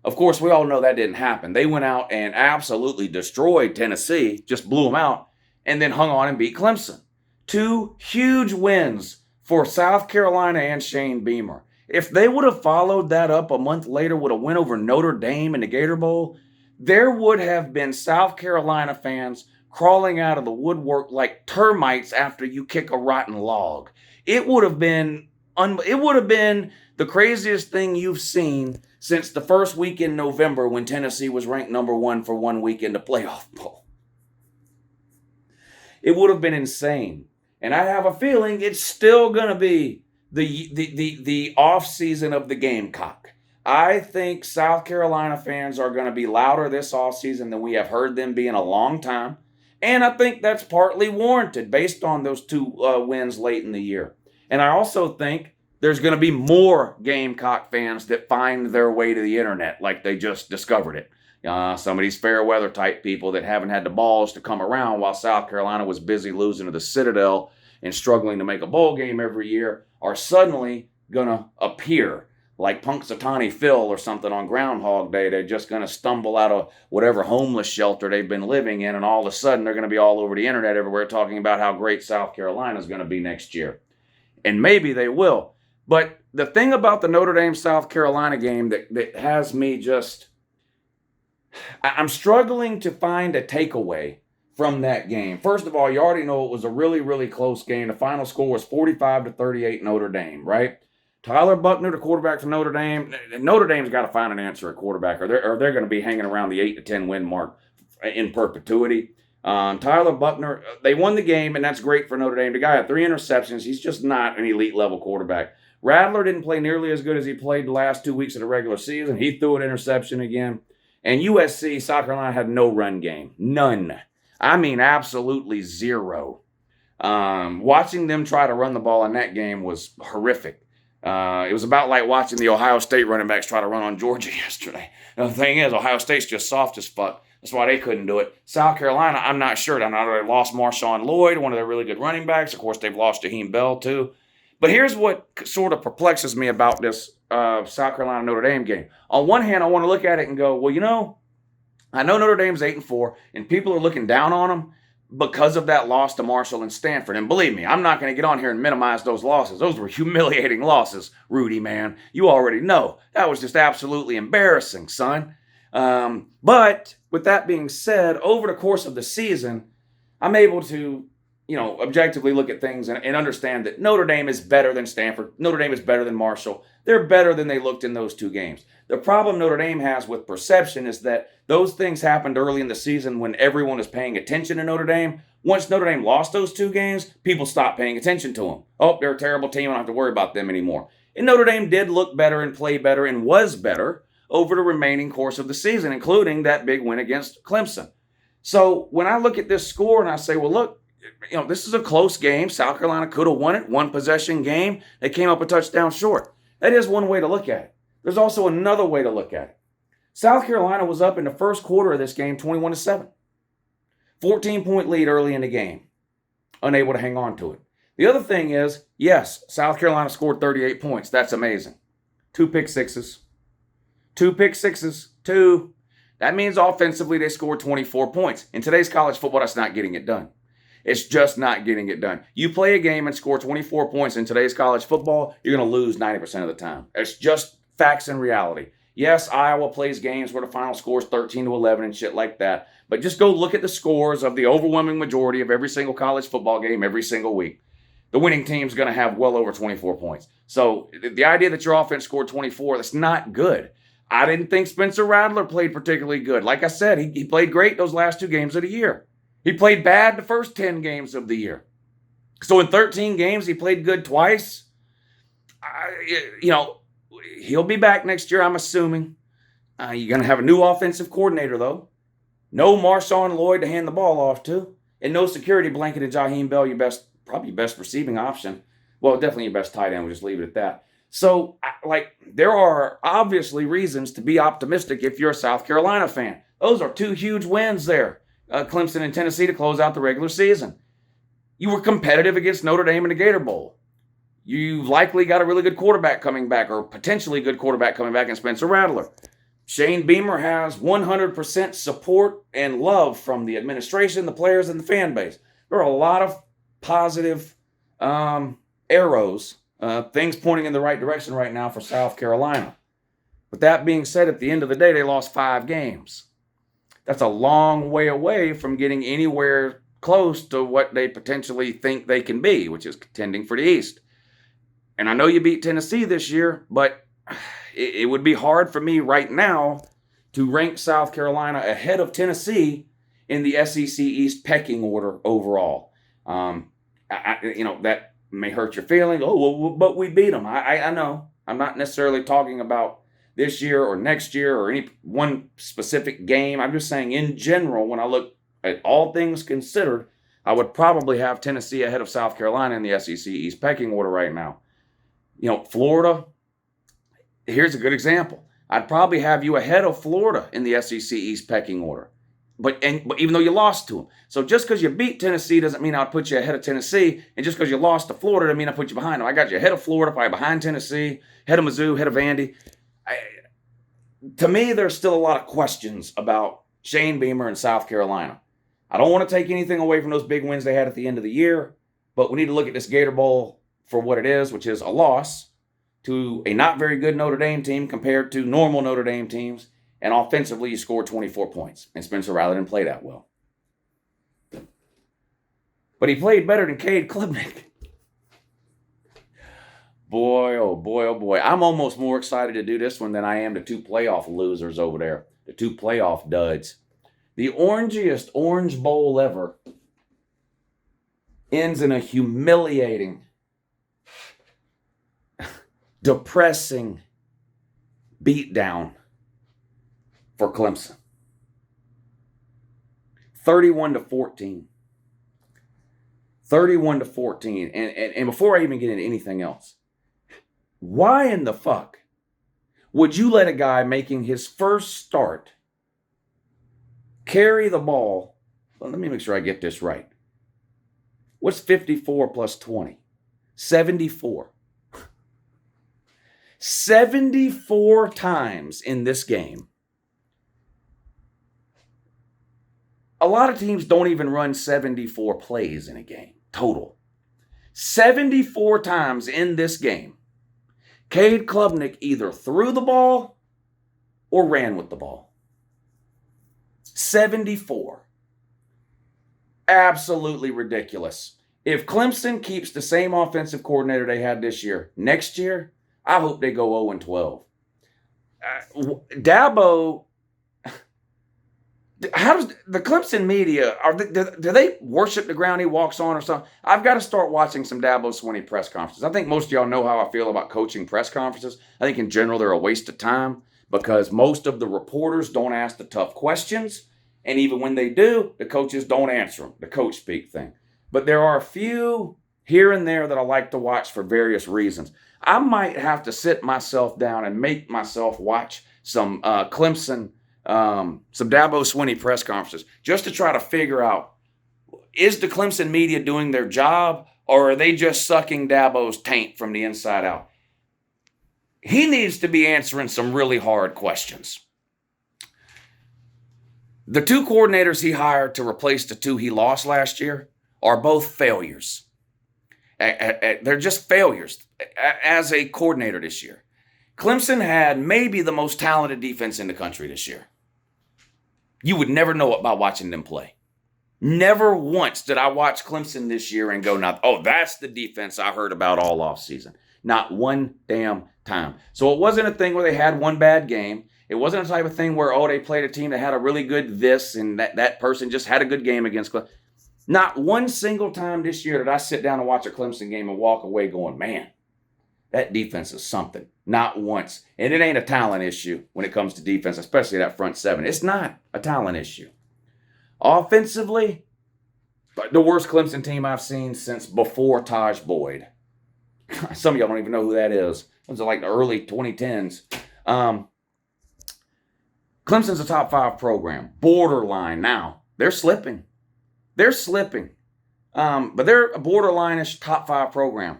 Of course, we all know that didn't happen. They went out and absolutely destroyed Tennessee, just blew them out, and then hung on and beat Clemson. 2 huge wins for South Carolina and Shane Beamer. If they would have followed that up a month later with a win over Notre Dame in the Gator Bowl, there would have been South Carolina fans crawling out of the woodwork like termites after you kick a rotten log. It would have been the craziest thing you've seen since the first week in November when Tennessee was ranked number 1 for 1 week in the playoff bowl. It would have been insane. And I have a feeling it's still going to be the off season of the Gamecock. I think South Carolina fans are going to be louder this off season than we have heard them be in a long time. And I think that's partly warranted based on those 2 wins late in the year. And I also think there's going to be more Gamecock fans that find their way to the internet like they just discovered it. Some of these fair weather type people that haven't had the balls to come around while South Carolina was busy losing to the Citadel and struggling to make a bowl game every year are suddenly going to appear like Punxsutawney Phil or something on Groundhog Day. They're just going to stumble out of whatever homeless shelter they've been living in, and all of a sudden they're going to be all over the internet everywhere talking about how great South Carolina is going to be next year. And maybe they will. But the thing about the Notre Dame-South Carolina game that has me just... I'm struggling to find a takeaway from that game. First of all, you already know it was a really, really close game. The final score was 45-38 Notre Dame, right? Tyler Buckner, the quarterback for Notre Dame. Notre Dame's got to find an answer at quarterback, or they're going to be hanging around the 8-10 win mark in perpetuity. Tyler Buckner, they won the game, and that's great for Notre Dame. The guy had 3 interceptions. He's just not an elite level quarterback. Rattler didn't play nearly as good as he played the last 2 weeks of the regular season. He threw an interception again. And USC, South Carolina, had no run game. None. I mean, absolutely zero. Watching them try to run the ball in that game was horrific. It was about like watching the Ohio State running backs try to run on Georgia yesterday. The thing is, Ohio State's just soft as fuck. That's why they couldn't do it. South Carolina, I'm not sure. I know they lost Marshawn Lloyd, one of their really good running backs. Of course, they've lost Jaheim Bell, too. But here's what sort of perplexes me about this South Carolina-Notre Dame game. On one hand, I want to look at it and go, well, you know, I know Notre Dame's 8-4, and people are looking down on them because of that loss to Marshall and Stanford. And believe me, I'm not going to get on here and minimize those losses. Those were humiliating losses, Rudy, man. You already know. That was just absolutely embarrassing, son. But with that being said, over the course of the season, I'm able to, objectively look at things and understand that Notre Dame is better than Stanford. Notre Dame is better than Marshall. They're better than they looked in those 2 games. The problem Notre Dame has with perception is that those things happened early in the season when everyone is paying attention to Notre Dame. Once Notre Dame lost those 2 games, people stopped paying attention to them. Oh, they're a terrible team. I don't have to worry about them anymore. And Notre Dame did look better and play better and was better over the remaining course of the season, including that big win against Clemson. So when I look at this score and I say, well, look, this is a close game. South Carolina could have won it, 1-possession game. They came up a touchdown short. That is one way to look at it. There's also another way to look at it. South Carolina was up in the first quarter of this game 21-7. 14-point lead early in the game. Unable to hang on to it. The other thing is, yes, South Carolina scored 38 points. That's amazing. 2 pick sixes. 2 pick sixes. 2. That means offensively they scored 24 points. In today's college football, that's not getting it done. It's just not getting it done. You play a game and score 24 points in today's college football, you're going to lose 90% of the time. It's just facts and reality. Yes, Iowa plays games where the final score is 13-11 and shit like that. But just go look at the scores of the overwhelming majority of every single college football game every single week. The winning team's going to have well over 24 points. So the idea that your offense scored 24, that's not good. I didn't think Spencer Rattler played particularly good. Like I said, he played great those last 2 games of the year. He played bad the first 10 games of the year. So in 13 games, he played good twice. He'll be back next year, I'm assuming. You're going to have a new offensive coordinator, though. No Marshawn Lloyd to hand the ball off to. And no security blanket in Jaheim Bell, probably your best receiving option. Well, definitely your best tight end. We'll just leave it at that. So, there are obviously reasons to be optimistic if you're a South Carolina fan. Those are 2 huge wins there. Clemson and Tennessee to close out the regular season. You were competitive against Notre Dame in the Gator Bowl. You likely got a really good quarterback coming back, or potentially good quarterback coming back in Spencer Rattler. Shane Beamer has 100% support and love from the administration, the players, and the fan base. There are a lot of positive arrows, things pointing in the right direction right now for South Carolina. But that being said, at the end of the day, they lost 5 games. That's a long way away from getting anywhere close to what they potentially think they can be, which is contending for the East. And I know you beat Tennessee this year, but it would be hard for me right now to rank South Carolina ahead of Tennessee in the SEC East pecking order overall. That may hurt your feelings. Oh, well, but we beat them. I know. I'm not necessarily talking about this year or next year or any one specific game. I'm just saying in general, when I look at all things considered, I would probably have Tennessee ahead of South Carolina in the SEC East pecking order right now. Florida, here's a good example. I'd probably have you ahead of Florida in the SEC East pecking order. But even though you lost to them. So just because you beat Tennessee doesn't mean I'd put you ahead of Tennessee. And just because you lost to Florida doesn't mean I put you behind them. I got you ahead of Florida, probably behind Tennessee, ahead of Mizzou, ahead of Vandy. To me, there's still a lot of questions about Shane Beamer and South Carolina. I don't want to take anything away from those big wins they had at the end of the year, but we need to look at this Gator Bowl for what it is, which is a loss to a not very good Notre Dame team compared to normal Notre Dame teams. And offensively, you scored 24 points. And Spencer Rattler didn't play that well. But he played better than Cade Klubnik. Boy, oh boy, oh boy. I'm almost more excited to do this one than I am the 2 playoff losers over there. The 2 playoff duds. The orangiest Orange Bowl ever ends in a humiliating, depressing beatdown for Clemson. 31-14. 31-14. And before I even get into anything else, why in the fuck would you let a guy making his first start carry the ball? Well, let me make sure I get this right. What's 54 plus 20? 74. 74 times in this game. A lot of teams don't even run 74 plays in a game total. 74 times in this game, Cade Klubnik either threw the ball or ran with the ball. 74. Absolutely ridiculous. If Clemson keeps the same offensive coordinator they had this year, next year, I hope they go 0-12. Dabo, how does the Clemson media, do they worship the ground he walks on or something? I've got to start watching some Dabo Swinney press conferences. I think most of y'all know how I feel about coaching press conferences. I think in general they're a waste of time because most of the reporters don't ask the tough questions. And even when they do, the coaches don't answer them, the coach speak thing. But there are a few here and there that I like to watch for various reasons. I might have to sit myself down and make myself watch some Clemson, some Dabo Swinney press conferences just to try to figure out, is the Clemson media doing their job or are they just sucking Dabo's taint from the inside out? He needs to be answering some really hard questions. The two coordinators he hired to replace the two he lost last year are both failures. They're just failures as a coordinator this year. Clemson had maybe the most talented defense in the country this year. You would never know it by watching them play. Never once did I watch Clemson this year and go, oh, that's the defense I heard about all offseason. Not one damn time. So it wasn't a thing where they had one bad game. It wasn't a type of thing where, they played a team that had a really good this and that person just had a good game against Clemson. Not one single time this year did I sit down and watch a Clemson game and walk away going, man, that defense is something. Not once. And it ain't a talent issue when it comes to defense, especially that front seven. It's not a talent issue. Offensively, the worst Clemson team I've seen since before Taj Boyd. Some of y'all don't even know who that is. It was like the early 2010s. Clemson's a top 5 program. Borderline now. They're slipping. But they're a borderline-ish top 5 program.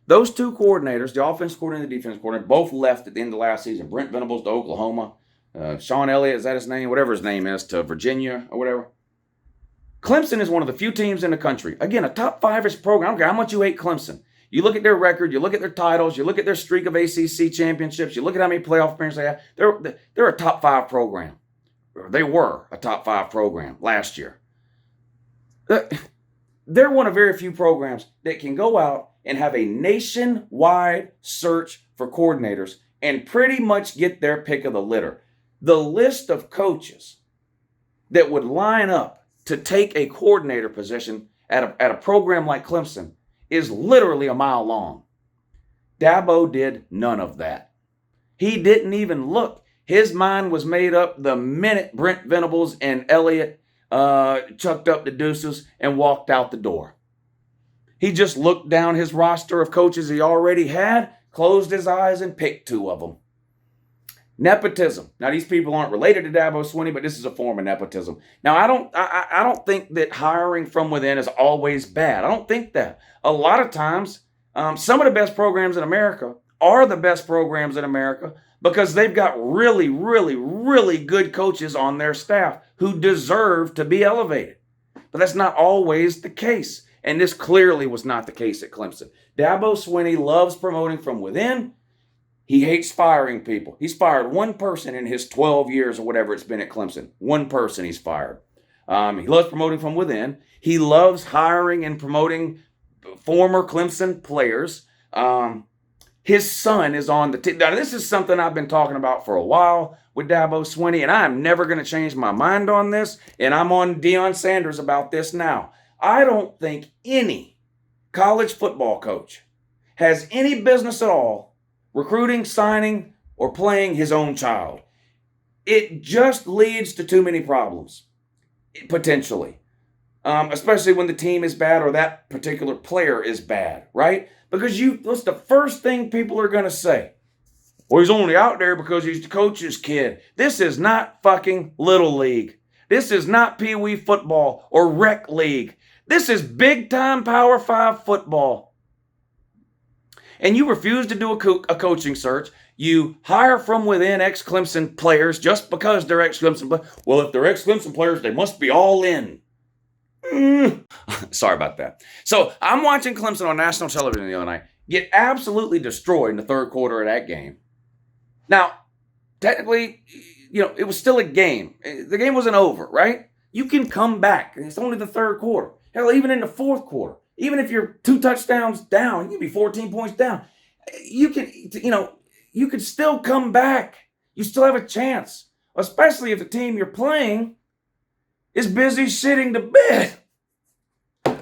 Those two coordinators, the offense coordinator and the defense coordinator, both left at the end of last season. Brent Venables to Oklahoma. Sean Elliott, is that his name? Whatever his name is, to Virginia or whatever. Clemson is one of the few teams in the country. Again, a top 5-ish program. I don't care how much you hate Clemson. You look at their record, you look at their titles, you look at their streak of ACC championships, you look at how many playoff appearances they have. They're a top 5 program. They were a top 5 program last year. They're one of very few programs that can go out and have a nationwide search for coordinators and pretty much get their pick of the litter. The list of coaches that would line up to take a coordinator position at a program like Clemson is literally a mile long. Dabo did none of that. He didn't even look. His mind was made up the minute Brent Venables and Elliott chucked up the deuces and walked out the door. He just looked down his roster of coaches he already had, closed his eyes, and picked 2 of them. Nepotism. Now, these people aren't related to Dabo Swinney, but this is a form of nepotism. Now, I don't think that hiring from within is always bad. I don't think that. A lot of times, some of the best programs in America are the best programs in America because they've got really, really, really good coaches on their staff who deserve to be elevated. But that's not always the case. And this clearly was not the case at Clemson. Dabo Swinney loves promoting from within. He hates firing people. He's fired one person in his 12 years or whatever it's been at Clemson. One person he's fired. He loves promoting from within. He loves hiring and promoting former Clemson players. his son is on the team. Now, this is something I've been talking about for a while with Dabo Swinney, and I'm never going to change my mind on this, and I'm on Deion Sanders about this now. I don't think any college football coach has any business at all recruiting, signing, or playing his own child. It just leads to too many problems, potentially, especially when the team is bad or that particular player is bad, right? Because what's the first thing people are going to say? Well, he's only out there because he's the coach's kid. This is not fucking Little League. This is not Pee Wee football or rec league. This is big-time Power 5 football. And you refuse to do a coaching search. You hire from within ex-Clemson players just because they're ex-Clemson players. Well, if they're ex-Clemson players, they must be all in. Sorry about that. So I'm watching Clemson on national television the other night get absolutely destroyed in the third quarter of that game. Now, technically, it was still a game. The game wasn't over, right? You can come back. It's only the third quarter. Hell, even in the fourth quarter, even if you're 2 touchdowns down, you can be 14 points down. You could still come back. You still have a chance, especially if the team you're playing is busy shitting the bed.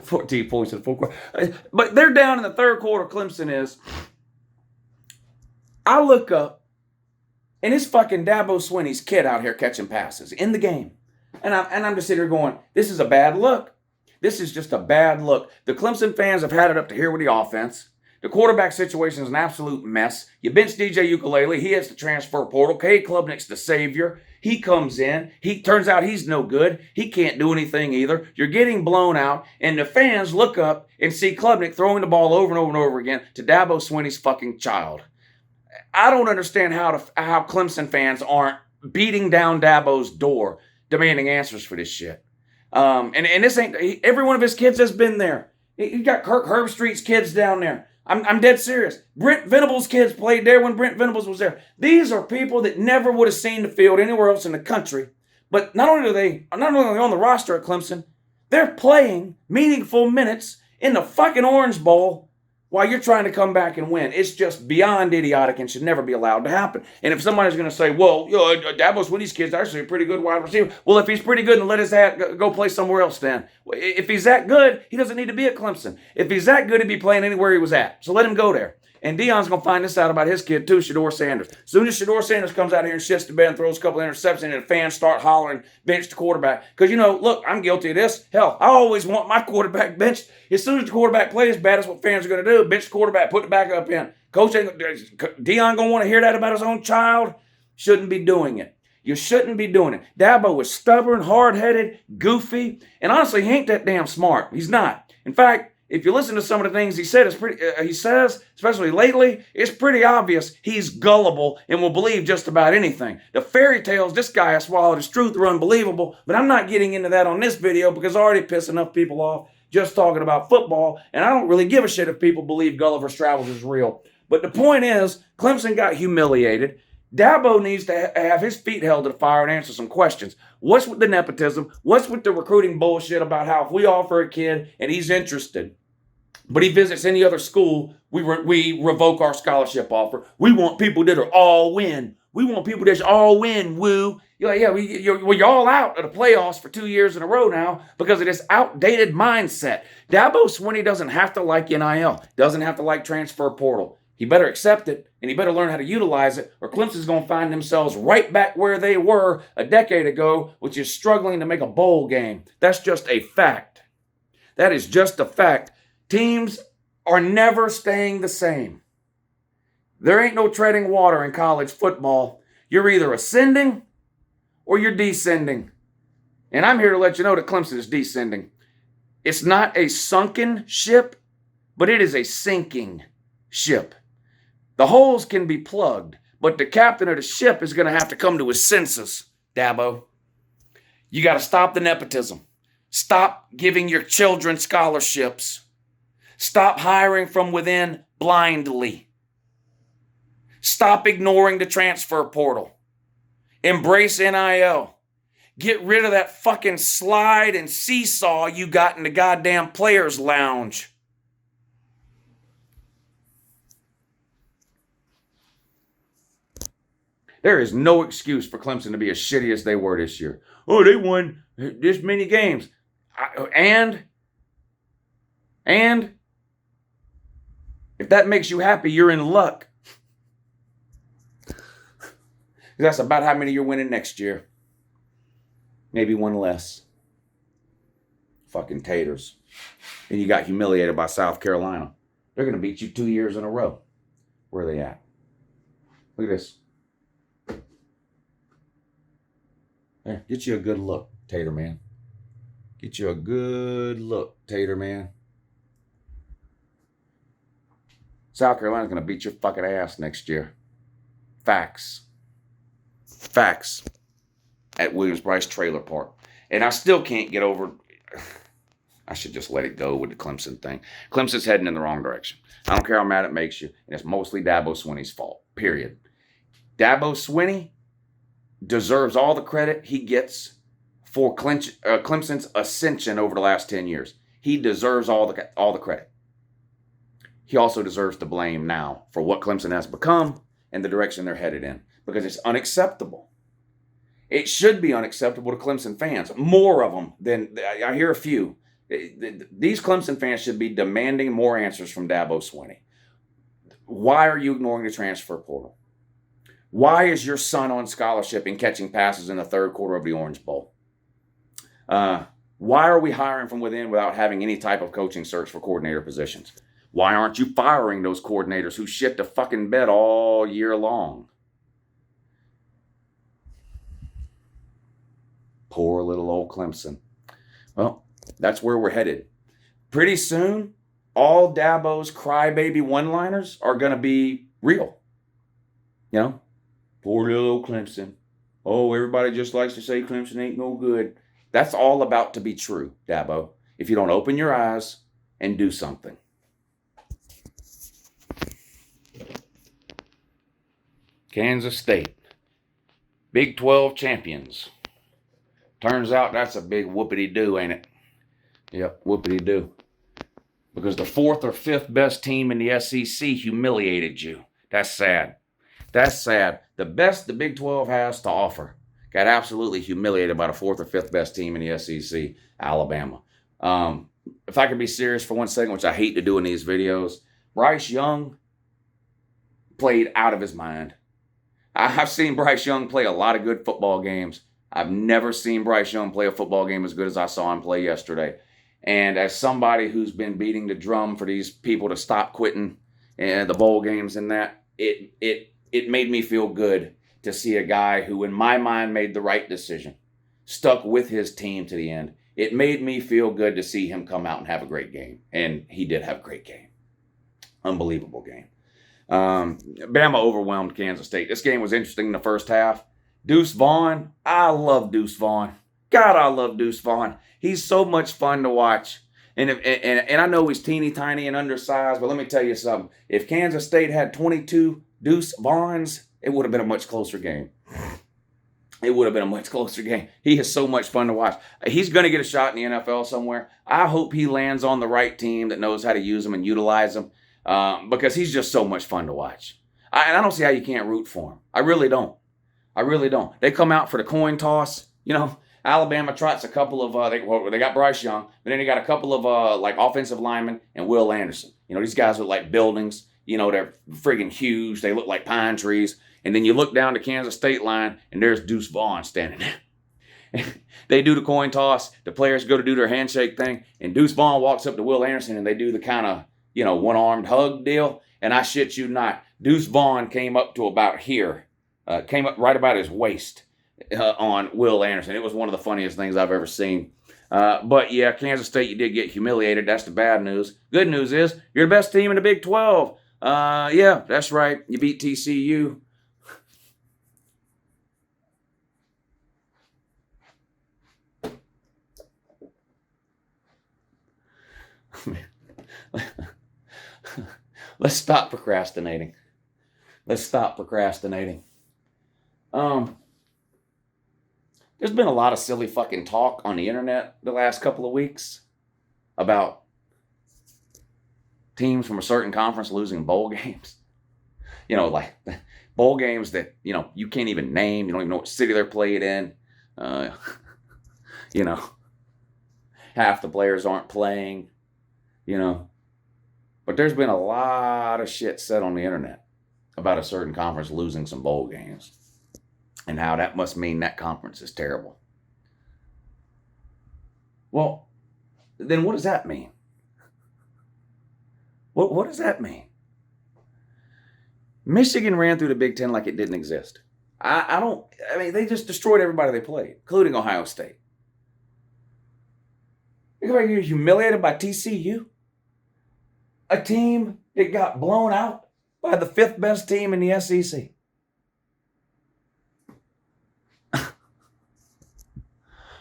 14 points in the fourth quarter. But they're down in the third quarter, Clemson is. I look up, and it's fucking Dabo Swinney's kid out here catching passes in the game. And I'm just sitting here going, this is a bad look. This is just a bad look. The Clemson fans have had it up to here with the offense. The quarterback situation is an absolute mess. You bench DJ Ukulele. He hits the transfer portal. K. Klubnik's the savior. He comes in. Turns out he's no good. He can't do anything either. You're getting blown out. And the fans look up and see Klubnik throwing the ball over and over and over again to Dabo Swinney's fucking child. I don't understand how Clemson fans aren't beating down Dabo's door demanding answers for this shit. And this ain't, every one of his kids has been there. You got Kirk Herbstreit's kids down there. I'm dead serious. Brent Venables' kids played there when Brent Venables was there. These are people that never would have seen the field anywhere else in the country. But not only are they on the roster at Clemson, they're playing meaningful minutes in the fucking Orange Bowl while you're trying to come back and win. It's just beyond idiotic and should never be allowed to happen. And if somebody's going to say, well, Dabo Swinney's kid's actually a pretty good wide receiver. Well, if he's pretty good, then let his ass go play somewhere else then. If he's that good, he doesn't need to be at Clemson. If he's that good, he'd be playing anywhere he was at. So let him go there. And Deion's going to find this out about his kid too, Shedeur Sanders. As soon as Shedeur Sanders comes out here and shits the bed and throws a couple of interceptions and the fans start hollering, bench the quarterback. Because, look, I'm guilty of this. Hell, I always want my quarterback benched. As soon as the quarterback plays bad, that's what fans are going to do. Bench the quarterback, put the backup in. Deion going to want to hear that about his own child? Shouldn't be doing it. You shouldn't be doing it. Dabo is stubborn, hard-headed, goofy, and honestly, he ain't that damn smart. He's not. In fact, if you listen to some of the things he says, especially lately, it's pretty obvious he's gullible and will believe just about anything. The fairy tales this guy has swallowed as truth are unbelievable, but I'm not getting into that on this video because I already pissed enough people off just talking about football, and I don't really give a shit if people believe Gulliver's Travels is real. But the point is, Clemson got humiliated. Dabo needs to have his feet held to the fire and answer some questions. What's with the nepotism? What's with the recruiting bullshit about how if we offer a kid and he's interested, but he visits any other school, we revoke our scholarship offer. We want people that are all win. We want people that's all win, woo. You're all out of the playoffs for 2 years in a row now because of this outdated mindset. Dabo Swinney doesn't have to like NIL, doesn't have to like transfer portal. He better accept it, and he better learn how to utilize it, or Clemson's going to find themselves right back where they were a decade ago, which is struggling to make a bowl game. That's just a fact. That is just a fact. Teams are never staying the same. There ain't no treading water in college football. You're either ascending or you're descending. And I'm here to let you know that Clemson is descending. It's not a sunken ship, but it is a sinking ship. The holes can be plugged, but the captain of the ship is going to have to come to his senses, Dabo. You got to stop the nepotism. Stop giving your children scholarships. Stop hiring from within blindly. Stop ignoring the transfer portal. Embrace NIL. Get rid of that fucking slide and seesaw you got in the goddamn players' lounge. There is no excuse for Clemson to be as shitty as they were this year. Oh, they won this many games. And if that makes you happy, you're in luck. That's about how many you're winning next year. Maybe one less. Fucking taters. And you got humiliated by South Carolina. They're going to beat you 2 years in a row. Where are they at? Look at this. There, get you a good look, Tater Man. Get you a good look, Tater Man. South Carolina's going to beat your fucking ass next year. Facts. Facts. At Williams-Brice Trailer Park. And I still can't get over... I should just let it go with the Clemson thing. Clemson's heading in the wrong direction. I don't care how mad it makes you. And it's mostly Dabo Swinney's fault. Period. Dabo Swinney deserves all the credit he gets for Clemson's ascension over the last 10 years. He deserves all the credit. He also deserves the blame now for what Clemson has become and the direction they're headed in. Because it's unacceptable. It should be unacceptable to Clemson fans. More of them than... I hear a few. These Clemson fans should be demanding more answers from Dabo Swinney. Why are you ignoring the transfer portal? Why is your son on scholarship and catching passes in the third quarter of the Orange Bowl? Why are we hiring from within without having any type of coaching search for coordinator positions? Why aren't you firing those coordinators who shit the fucking bed all year long? Poor little old Clemson. Well, that's where we're headed. Pretty soon, all Dabo's crybaby one-liners are going to be real. You know? Poor little old Clemson. Oh, everybody just likes to say Clemson ain't no good. That's all about to be true, Dabo, if you don't open your eyes and do something. Kansas State. Big 12 champions. Turns out that's a big whoopity-doo, ain't it? Yep, whoopity-doo. Because the fourth or fifth best team in the SEC humiliated you. That's sad. That's sad. The best the Big 12 has to offer got absolutely humiliated by the fourth or fifth best team in the SEC, Alabama. If I could be serious for 1 second, which I hate to do in these videos, Bryce Young played out of his mind. I've seen Bryce Young play a lot of good football games. I've never seen Bryce Young play a football game as good as I saw him play yesterday. And as somebody who's been beating the drum for these people to stop quitting and the bowl games and that, it made me feel good to see a guy who, in my mind, made the right decision, stuck with his team to the end. It made me feel good to see him come out and have a great game. And he did have a great game. Unbelievable game. Bama overwhelmed Kansas State. This game was interesting in the first half. Deuce Vaughn, I love Deuce Vaughn. God, I love Deuce Vaughn. He's so much fun to watch. And I know he's teeny tiny and undersized, but let me tell you something. If Kansas State had 22 Deuce Vaughns, it would have been a much closer game. It would have been a much closer game. He is so much fun to watch. He's going to get a shot in the NFL somewhere. I hope he lands on the right team that knows how to use him and utilize him because he's just so much fun to watch. And I don't see how you can't root for him. I really don't. I really don't. They come out for the coin toss. You know, Alabama trots a couple of, they got Bryce Young, but then they got a couple of like offensive linemen and Will Anderson. You know, these guys are like buildings. You know, they're friggin' huge. They look like pine trees. And then you look down the Kansas State line, and there's Deuce Vaughn standing there. They do the coin toss. The players go to do their handshake thing, and Deuce Vaughn walks up to Will Anderson, and they do the kind of, you know, one-armed hug deal. And I shit you not, Deuce Vaughn came up to about here, came up right about his waist on Will Anderson. It was one of the funniest things I've ever seen. But yeah, Kansas State, you did get humiliated. That's the bad news. Good news is you're the best team in the Big 12. Yeah, that's right. You beat TCU. Let's stop procrastinating. Let's stop procrastinating. There's been a lot of silly fucking talk on the internet the last couple of weeks about teams from a certain conference losing bowl games. You know, like Bowl games that, you can't even name. You don't even know what city they're played in. Half the players aren't playing, But there's been a lot of shit said on the internet about a certain conference losing some bowl games and how that must mean that conference is terrible. Well, then what does that mean? What does that mean? Michigan ran through the Big Ten like it didn't exist. They just destroyed everybody they played, including Ohio State. You're humiliated by TCU? A team that got blown out by the 5th best team in the SEC.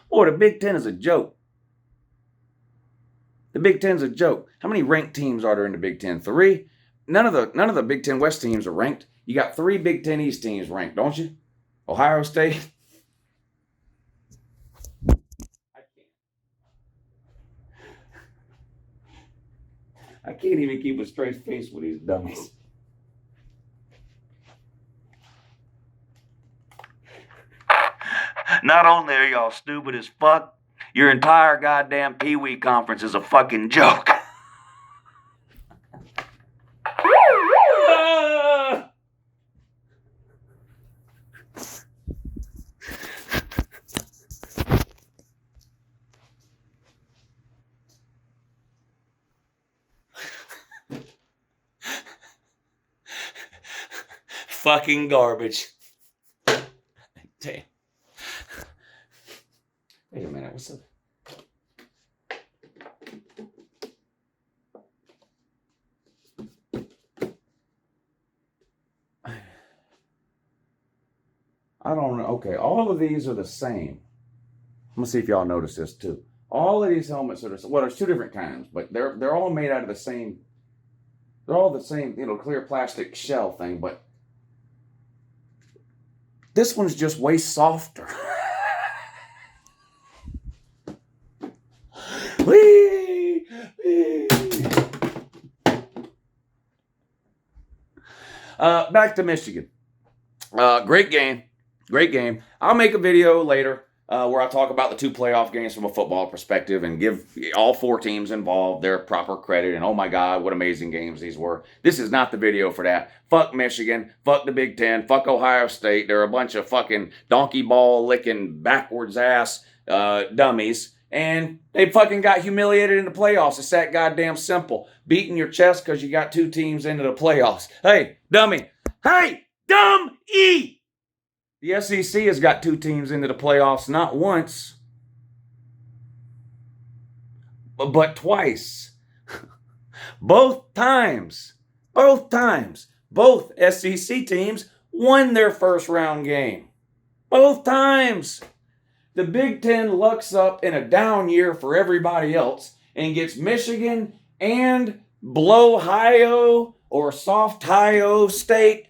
Boy, the Big Ten is a joke. The Big Ten's a joke. How many ranked teams are there in the Big Ten? 3? None of the Big Ten West teams are ranked. You got 3 Big Ten East teams ranked, don't you? Ohio State. I can't even keep a straight face with these dummies. Not only are y'all stupid as fuck, your entire goddamn Pee Wee conference is a fucking joke. Fucking garbage. Damn. Wait a minute, what's up? I don't know. Okay, all of these are the same. I'm gonna see if y'all notice this too. All of these helmets are there's 2 different kinds, but they're all made out of the same. They're all the same, clear plastic shell thing, but this one's just way softer. Whee! Whee! Back to Michigan. Great game. Great game. I'll make a video later where I talk about the 2 playoff games from a football perspective and give all 4 teams involved their proper credit. And oh my God, what amazing games these were. This is not the video for that. Fuck Michigan. Fuck the Big Ten. Fuck Ohio State. They're a bunch of fucking donkey ball licking backwards ass dummies. And they fucking got humiliated in the playoffs. It's that goddamn simple. Beating your chest because you got 2 teams into the playoffs. Hey, dummy. Hey, dumb-e! The SEC has got 2 teams into the playoffs, not once, but twice. Both times, both SEC teams won their first round game. Both times. The Big Ten lucks up in a down year for everybody else and gets Michigan and Blow-Hio or Soft-Hio State.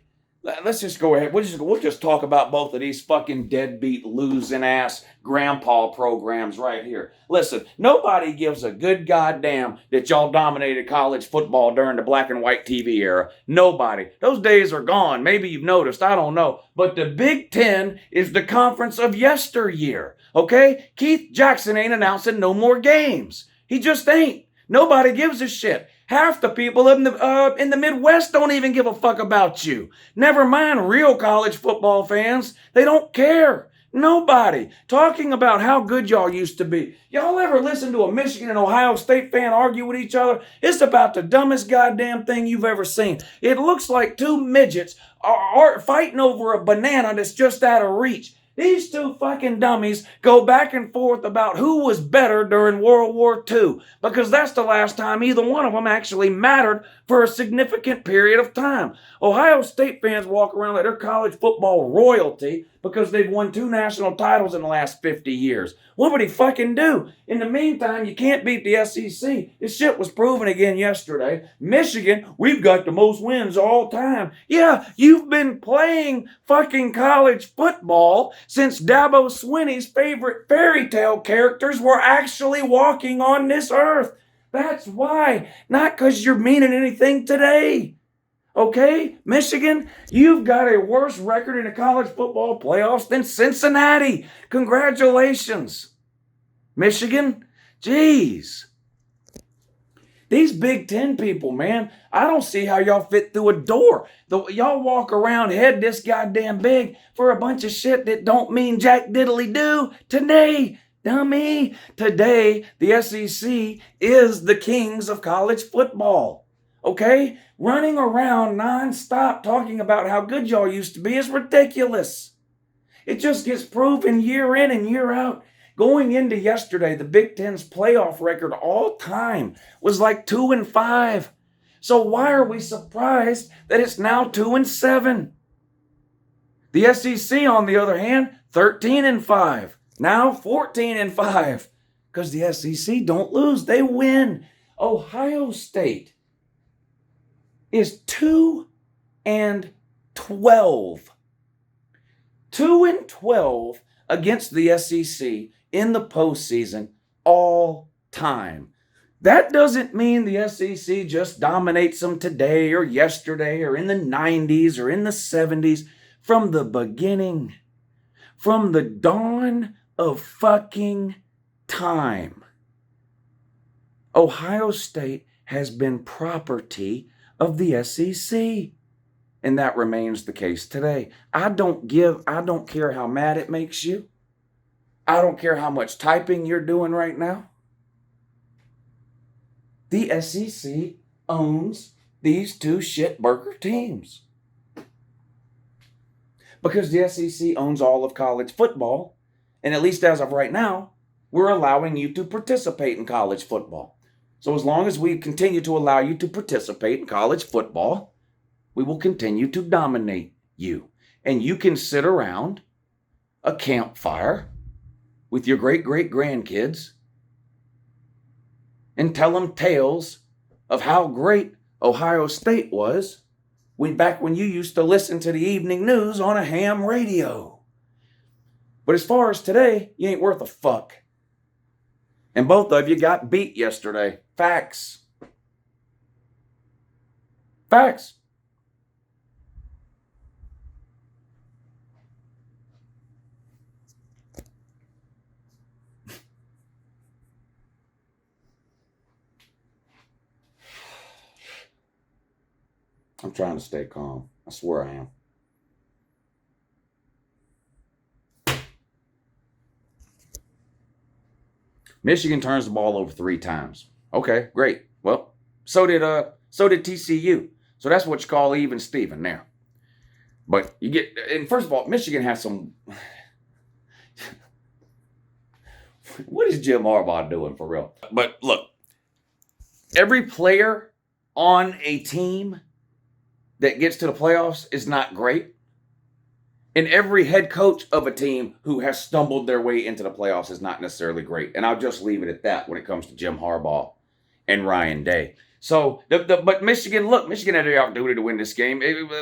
Let's just go ahead. We'll just talk about both of these fucking deadbeat, losing ass grandpa programs right here. Listen, nobody gives a good goddamn that y'all dominated college football during the black and white TV era. Nobody. Those days are gone. Maybe you've noticed. I don't know. But the Big Ten is the conference of yesteryear. Okay? Keith Jackson ain't announcing no more games. He just ain't. Nobody gives a shit. Half the people in the Midwest don't even give a fuck about you. Never mind real college football fans. They don't care. Nobody. Talking about how good y'all used to be. Y'all ever listen to a Michigan and Ohio State fan argue with each other? It's about the dumbest goddamn thing you've ever seen. It looks like 2 midgets are fighting over a banana that's just out of reach. These 2 fucking dummies go back and forth about who was better during World War II, because that's the last time either one of them actually mattered for a significant period of time. Ohio State fans walk around like they're college football royalty because they've won 2 national titles in the last 50 years. What would he fucking do? In the meantime, you can't beat the SEC. This shit was proven again yesterday. Michigan, we've got the most wins all time. Yeah, you've been playing fucking college football since Dabo Swinney's favorite fairy tale characters were actually walking on this earth. That's why. Not because you're meaning anything today. Okay, Michigan, you've got a worse record in the college football playoffs than Cincinnati. Congratulations. Michigan, jeez. These Big Ten people, man, I don't see how y'all fit through a door. Y'all walk around head this goddamn big for a bunch of shit that don't mean jack diddly do. Today, dummy, today the SEC is the kings of college football. Okay? Running around nonstop talking about how good y'all used to be is ridiculous. It just gets proven year in and year out. Going into yesterday, the Big Ten's playoff record all time was like 2-5. So why are we surprised that it's now 2-7? The SEC, on the other hand, 13-5. Now 14-5. Because the SEC don't lose, they win. Ohio State is 2-12. 2-12 against the SEC in the postseason all time. That doesn't mean the SEC just dominates them today or yesterday or in the 90s or in the 70s. From the beginning, from the dawn of fucking time, Ohio State has been property of the SEC. And that remains the case today. I don't care how mad it makes you. I don't care how much typing you're doing right now. The SEC owns these two shitburger teams. Because the SEC owns all of college football, and at least as of right now, we're allowing you to participate in college football. So as long as we continue to allow you to participate in college football, we will continue to dominate you. And you can sit around a campfire with your great-great-grandkids and tell them tales of how great Ohio State was back when you used to listen to the evening news on a ham radio. But as far as today, you ain't worth a fuck. And both of you got beat yesterday. Facts. Facts. I'm trying to stay calm. I swear I am. Michigan turns the ball over 3 times. Okay, great. Well, so did TCU. So that's what you call even Steven there. But you get, and first of all, Michigan has some. What is Jim Harbaugh doing for real? But look, every player on a team that gets to the playoffs is not great. And every head coach of a team who has stumbled their way into the playoffs is not necessarily great. And I'll just leave it at that when it comes to Jim Harbaugh and Ryan Day. So, but Michigan had the opportunity to win this game.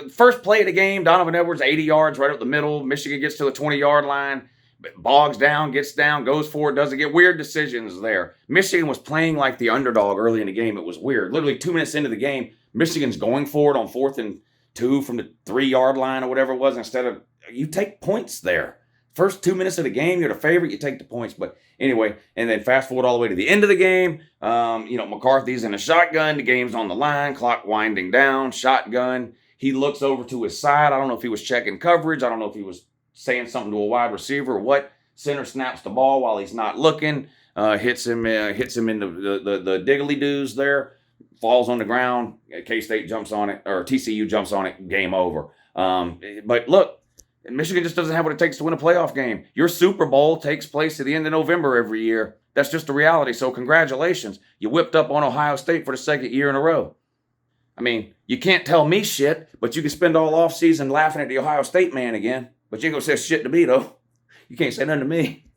First play of the game, Donovan Edwards, 80 yards right up the middle. Michigan gets to the 20-yard line. Bogs down, gets down, goes for it, doesn't get weird decisions there. Michigan was playing like the underdog early in the game. It was weird. Literally 2 minutes into the game, Michigan's going for it on 4th and 2 from the 3-yard line or whatever it was. Instead of, you take points there. First 2 minutes of the game, you're the favorite, you take the points. But anyway, and then fast forward all the way to the end of the game. McCarthy's in a shotgun. The game's on the line. Clock winding down. Shotgun. He looks over to his side. I don't know if he was checking coverage. I don't know if he was saying something to a wide receiver or what. Center snaps the ball while he's not looking. Hits him in the diggly-doos there. Falls on the ground. K-State jumps on it, or TCU jumps on it. Game over. But look, Michigan just doesn't have what it takes to win a playoff game. Your Super Bowl takes place at the end of November every year. That's just the reality. So congratulations. You whipped up on Ohio State for the 2nd year in a row. I mean, you can't tell me shit, but you can spend all offseason laughing at the Ohio State man again. But you ain't gonna say shit to me, though. You can't say nothing to me.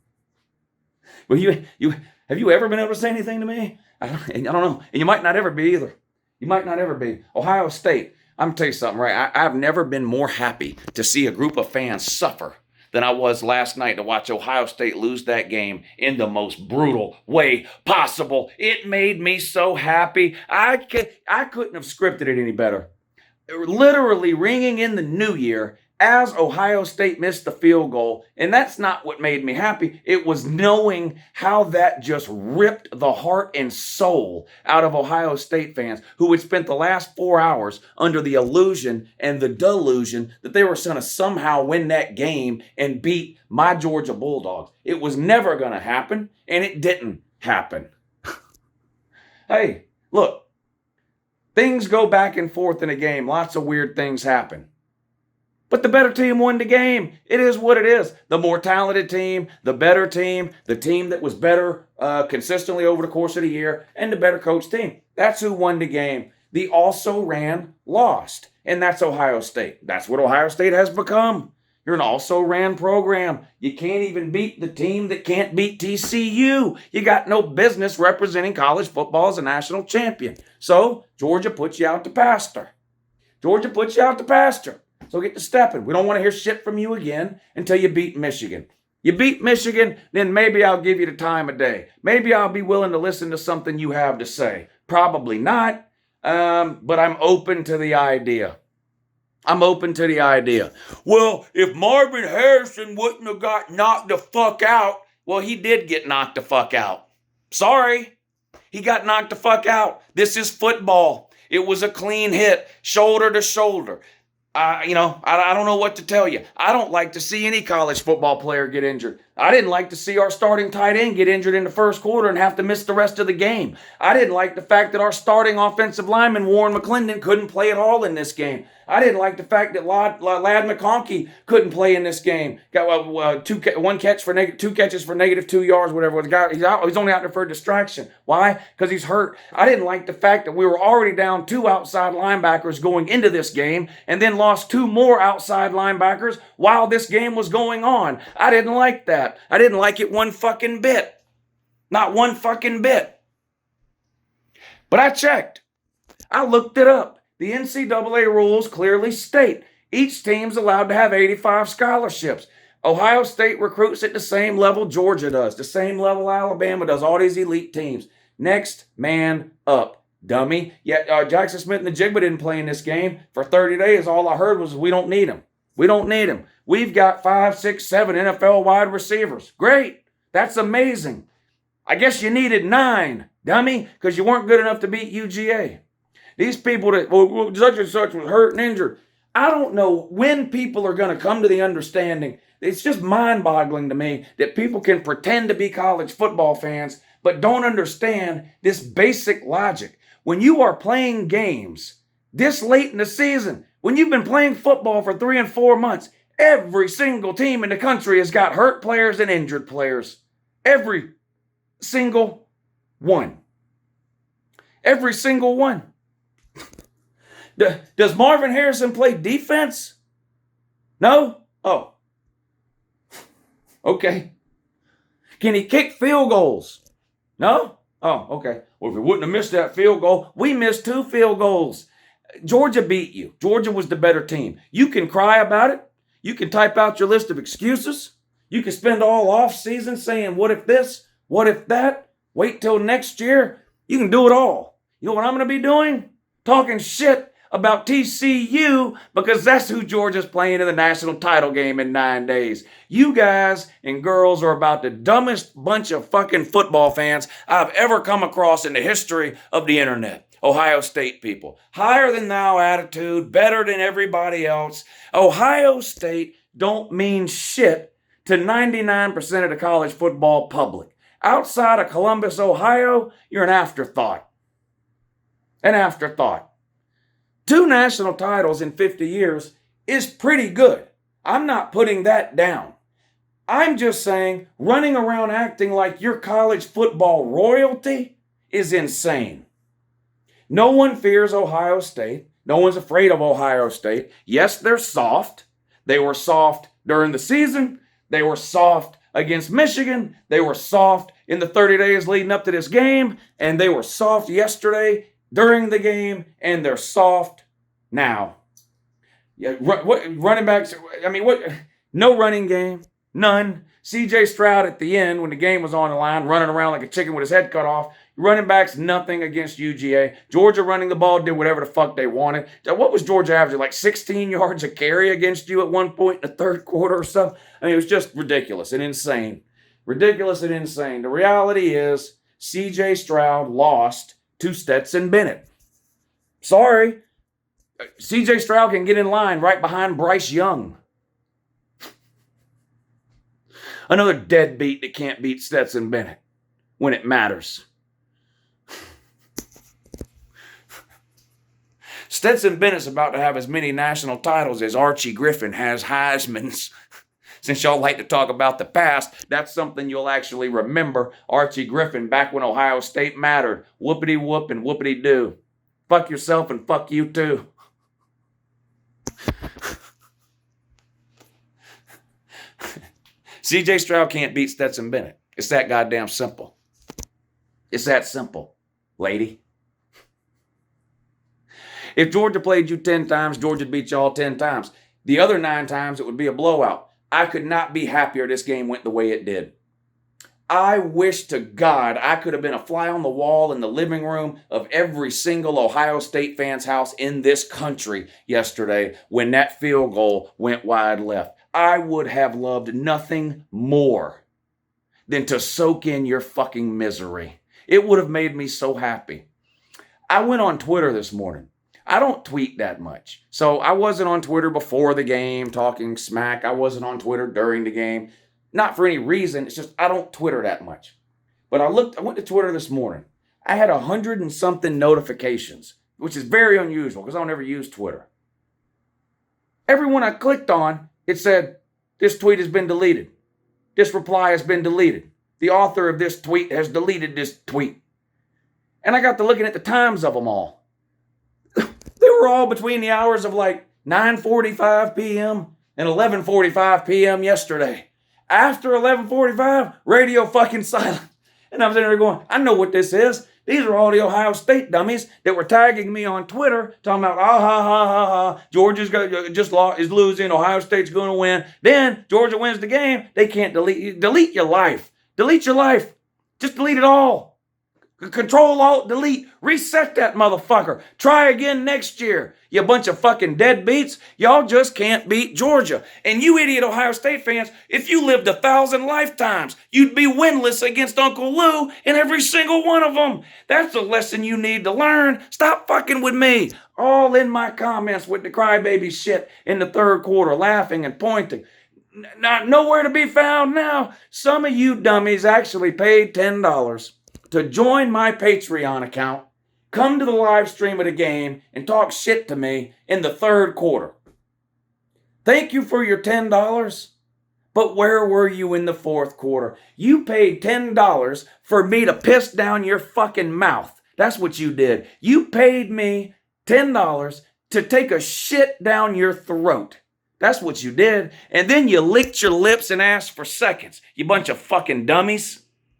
But have you ever been able to say anything to me? I don't know. And you might not ever be either. You might not ever be. Ohio State, I'm going to tell you something, right? I've never been more happy to see a group of fans suffer than I was last night to watch Ohio State lose that game in the most brutal way possible. It made me so happy. I couldn't have scripted it any better. literally ringing in the new year as Ohio State missed the field goal. And that's not what made me happy. It was knowing how that just ripped the heart and soul out of Ohio State fans who had spent the last 4 hours under the illusion and the delusion that they were going to somehow win that game and beat my Georgia Bulldogs. It was never going to happen, and it didn't happen. Hey, look. Things go back and forth in a game. Lots of weird things happen. But the better team won the game. It is what it is. The more talented team, the better team, the team that was better consistently over the course of the year, and the better coached team. That's who won the game. The also-ran lost, and that's Ohio State. That's what Ohio State has become. You're an also-ran program. You can't even beat the team that can't beat TCU. You got no business representing college football as a national champion. So Georgia puts you out to pasture. Georgia puts you out to pasture. So get to stepping. We don't want to hear shit from you again until you beat Michigan. You beat Michigan, then maybe I'll give you the time of day. Maybe I'll be willing to listen to something you have to say. Probably not, but I'm open to the idea. I'm open to the idea. Well, if Marvin Harrison wouldn't have got knocked the fuck out, well, he did get knocked the fuck out. Sorry. He got knocked the fuck out. This is football. It was a clean hit, shoulder to shoulder. I don't know what to tell you. I don't like to see any college football player get injured. I didn't like to see our starting tight end get injured in the first quarter and have to miss the rest of the game. I didn't like the fact that our starting offensive lineman, Warren McClendon, couldn't play at all in this game. I didn't like the fact that Ladd McConkey couldn't play in this game. Got two catches for -2 yards, whatever. He's only out there for a distraction. Why? Because he's hurt. I didn't like the fact that we were already down 2 outside linebackers going into this game and then lost 2 more outside linebackers while this game was going on. I didn't like that. I didn't like it one fucking bit. Not one fucking bit. But I checked. I looked it up. The NCAA rules clearly state each team's allowed to have 85 scholarships. Ohio State recruits at the same level Georgia does, the same level Alabama does, all these elite teams. Next man up, dummy. Yet Jackson Smith and the Jigba didn't play in this game. For 30 days, all I heard was we don't need him. We don't need him. We've got 5, 6, 7 NFL wide receivers. Great. That's amazing. I guess you needed 9, dummy, because you weren't good enough to beat UGA. These people that, such and such was hurt and injured. I don't know when people are going to come to the understanding. It's just mind-boggling to me that people can pretend to be college football fans but don't understand this basic logic. When you are playing games this late in the season, when you've been playing football for 3 and 4 months, every single team in the country has got hurt players and injured players. Every single one. Every single one. Does Marvin Harrison play defense? No? Oh. Okay. Can he kick field goals? No? Oh, okay. Well, if he wouldn't have missed that field goal, we missed 2 field goals. Georgia beat you. Georgia was the better team. You can cry about it. You can type out your list of excuses. You can spend all off season saying, what if this? What if that? Wait till next year. You can do it all. You know what I'm going to be doing? Talking shit about TCU because that's who Georgia's playing in the national title game in 9 days. You guys and girls are about the dumbest bunch of fucking football fans I've ever come across in the history of the internet. Ohio State people. Higher than thou attitude, better than everybody else. Ohio State don't mean shit to 99% of the college football public. Outside of Columbus, Ohio, you're an afterthought. An afterthought. 2 national titles in 50 years is pretty good. I'm not putting that down. I'm just saying running around acting like you're college football royalty is insane. No one fears Ohio State. No one's afraid of Ohio State. Yes, they're soft. They were soft during the season. They were soft against Michigan. They were soft in the 30 days leading up to this game. And they were soft yesterday during the game. And they're soft now. Yeah, running backs, no running game. None. C.J. Stroud at the end when the game was on the line running around like a chicken with his head cut off. Running backs, nothing against UGA. Georgia running the ball, did whatever the fuck they wanted. What was Georgia averaging? Like 16 yards a carry against you at one point in the third quarter or something? I mean, it was just ridiculous and insane. Ridiculous and insane. The reality is, C.J. Stroud lost to Stetson Bennett. Sorry. C.J. Stroud can get in line right behind Bryce Young. Another deadbeat that can't beat Stetson Bennett when it matters. Stetson Bennett's about to have as many national titles as Archie Griffin has Heismans. Since y'all like to talk about the past, that's something you'll actually remember. Archie Griffin, back when Ohio State mattered. Whoopity-whoop and whoopity-doo. Fuck yourself and fuck you too. C.J. Stroud can't beat Stetson Bennett. It's that goddamn simple. It's that simple, lady. If Georgia played you 10 times, Georgia beat y'all 10 times. The other 9 times, it would be a blowout. I could not be happier this game went the way it did. I wish to God I could have been a fly on the wall in the living room of every single Ohio State fan's house in this country yesterday when that field goal went wide left. I would have loved nothing more than to soak in your fucking misery. It would have made me so happy. I went on Twitter this morning. I don't tweet that much. So I wasn't on Twitter before the game talking smack. I wasn't on Twitter during the game. Not for any reason. It's just I don't Twitter that much. But I went to Twitter this morning. I had 100 and something notifications, which is very unusual because I don't ever use Twitter. Everyone I clicked on, it said, this tweet has been deleted. This reply has been deleted. The author of this tweet has deleted this tweet. And I got to looking at the times of them all. They were all between the hours of like 9:45 p.m. and 11:45 p.m. yesterday. After 11:45, radio fucking silent. And I'm sitting there going, I know what this is. These are all the Ohio State dummies that were tagging me on Twitter, talking about, Georgia's is losing, Ohio State's going to win. Then Georgia wins the game. They can't delete your life. Delete your life. Just delete it all. Control, Alt, delete. Reset that motherfucker. Try again next year. You bunch of fucking deadbeats. Y'all just can't beat Georgia. And you idiot Ohio State fans, if you lived 1,000 lifetimes, you'd be winless against Uncle Lou in every single one of them. That's a lesson you need to learn. Stop fucking with me. All in my comments with the crybaby shit in the third quarter, laughing and pointing. Not nowhere to be found now. Some of you dummies actually paid $10 to join my Patreon account, come to the live stream of the game, and talk shit to me in the third quarter. Thank you for your $10, but where were you in the fourth quarter? You paid $10 for me to piss down your fucking mouth. That's what you did. You paid me $10 to take a shit down your throat. That's what you did. And then you licked your lips and asked for seconds. You bunch of fucking dummies.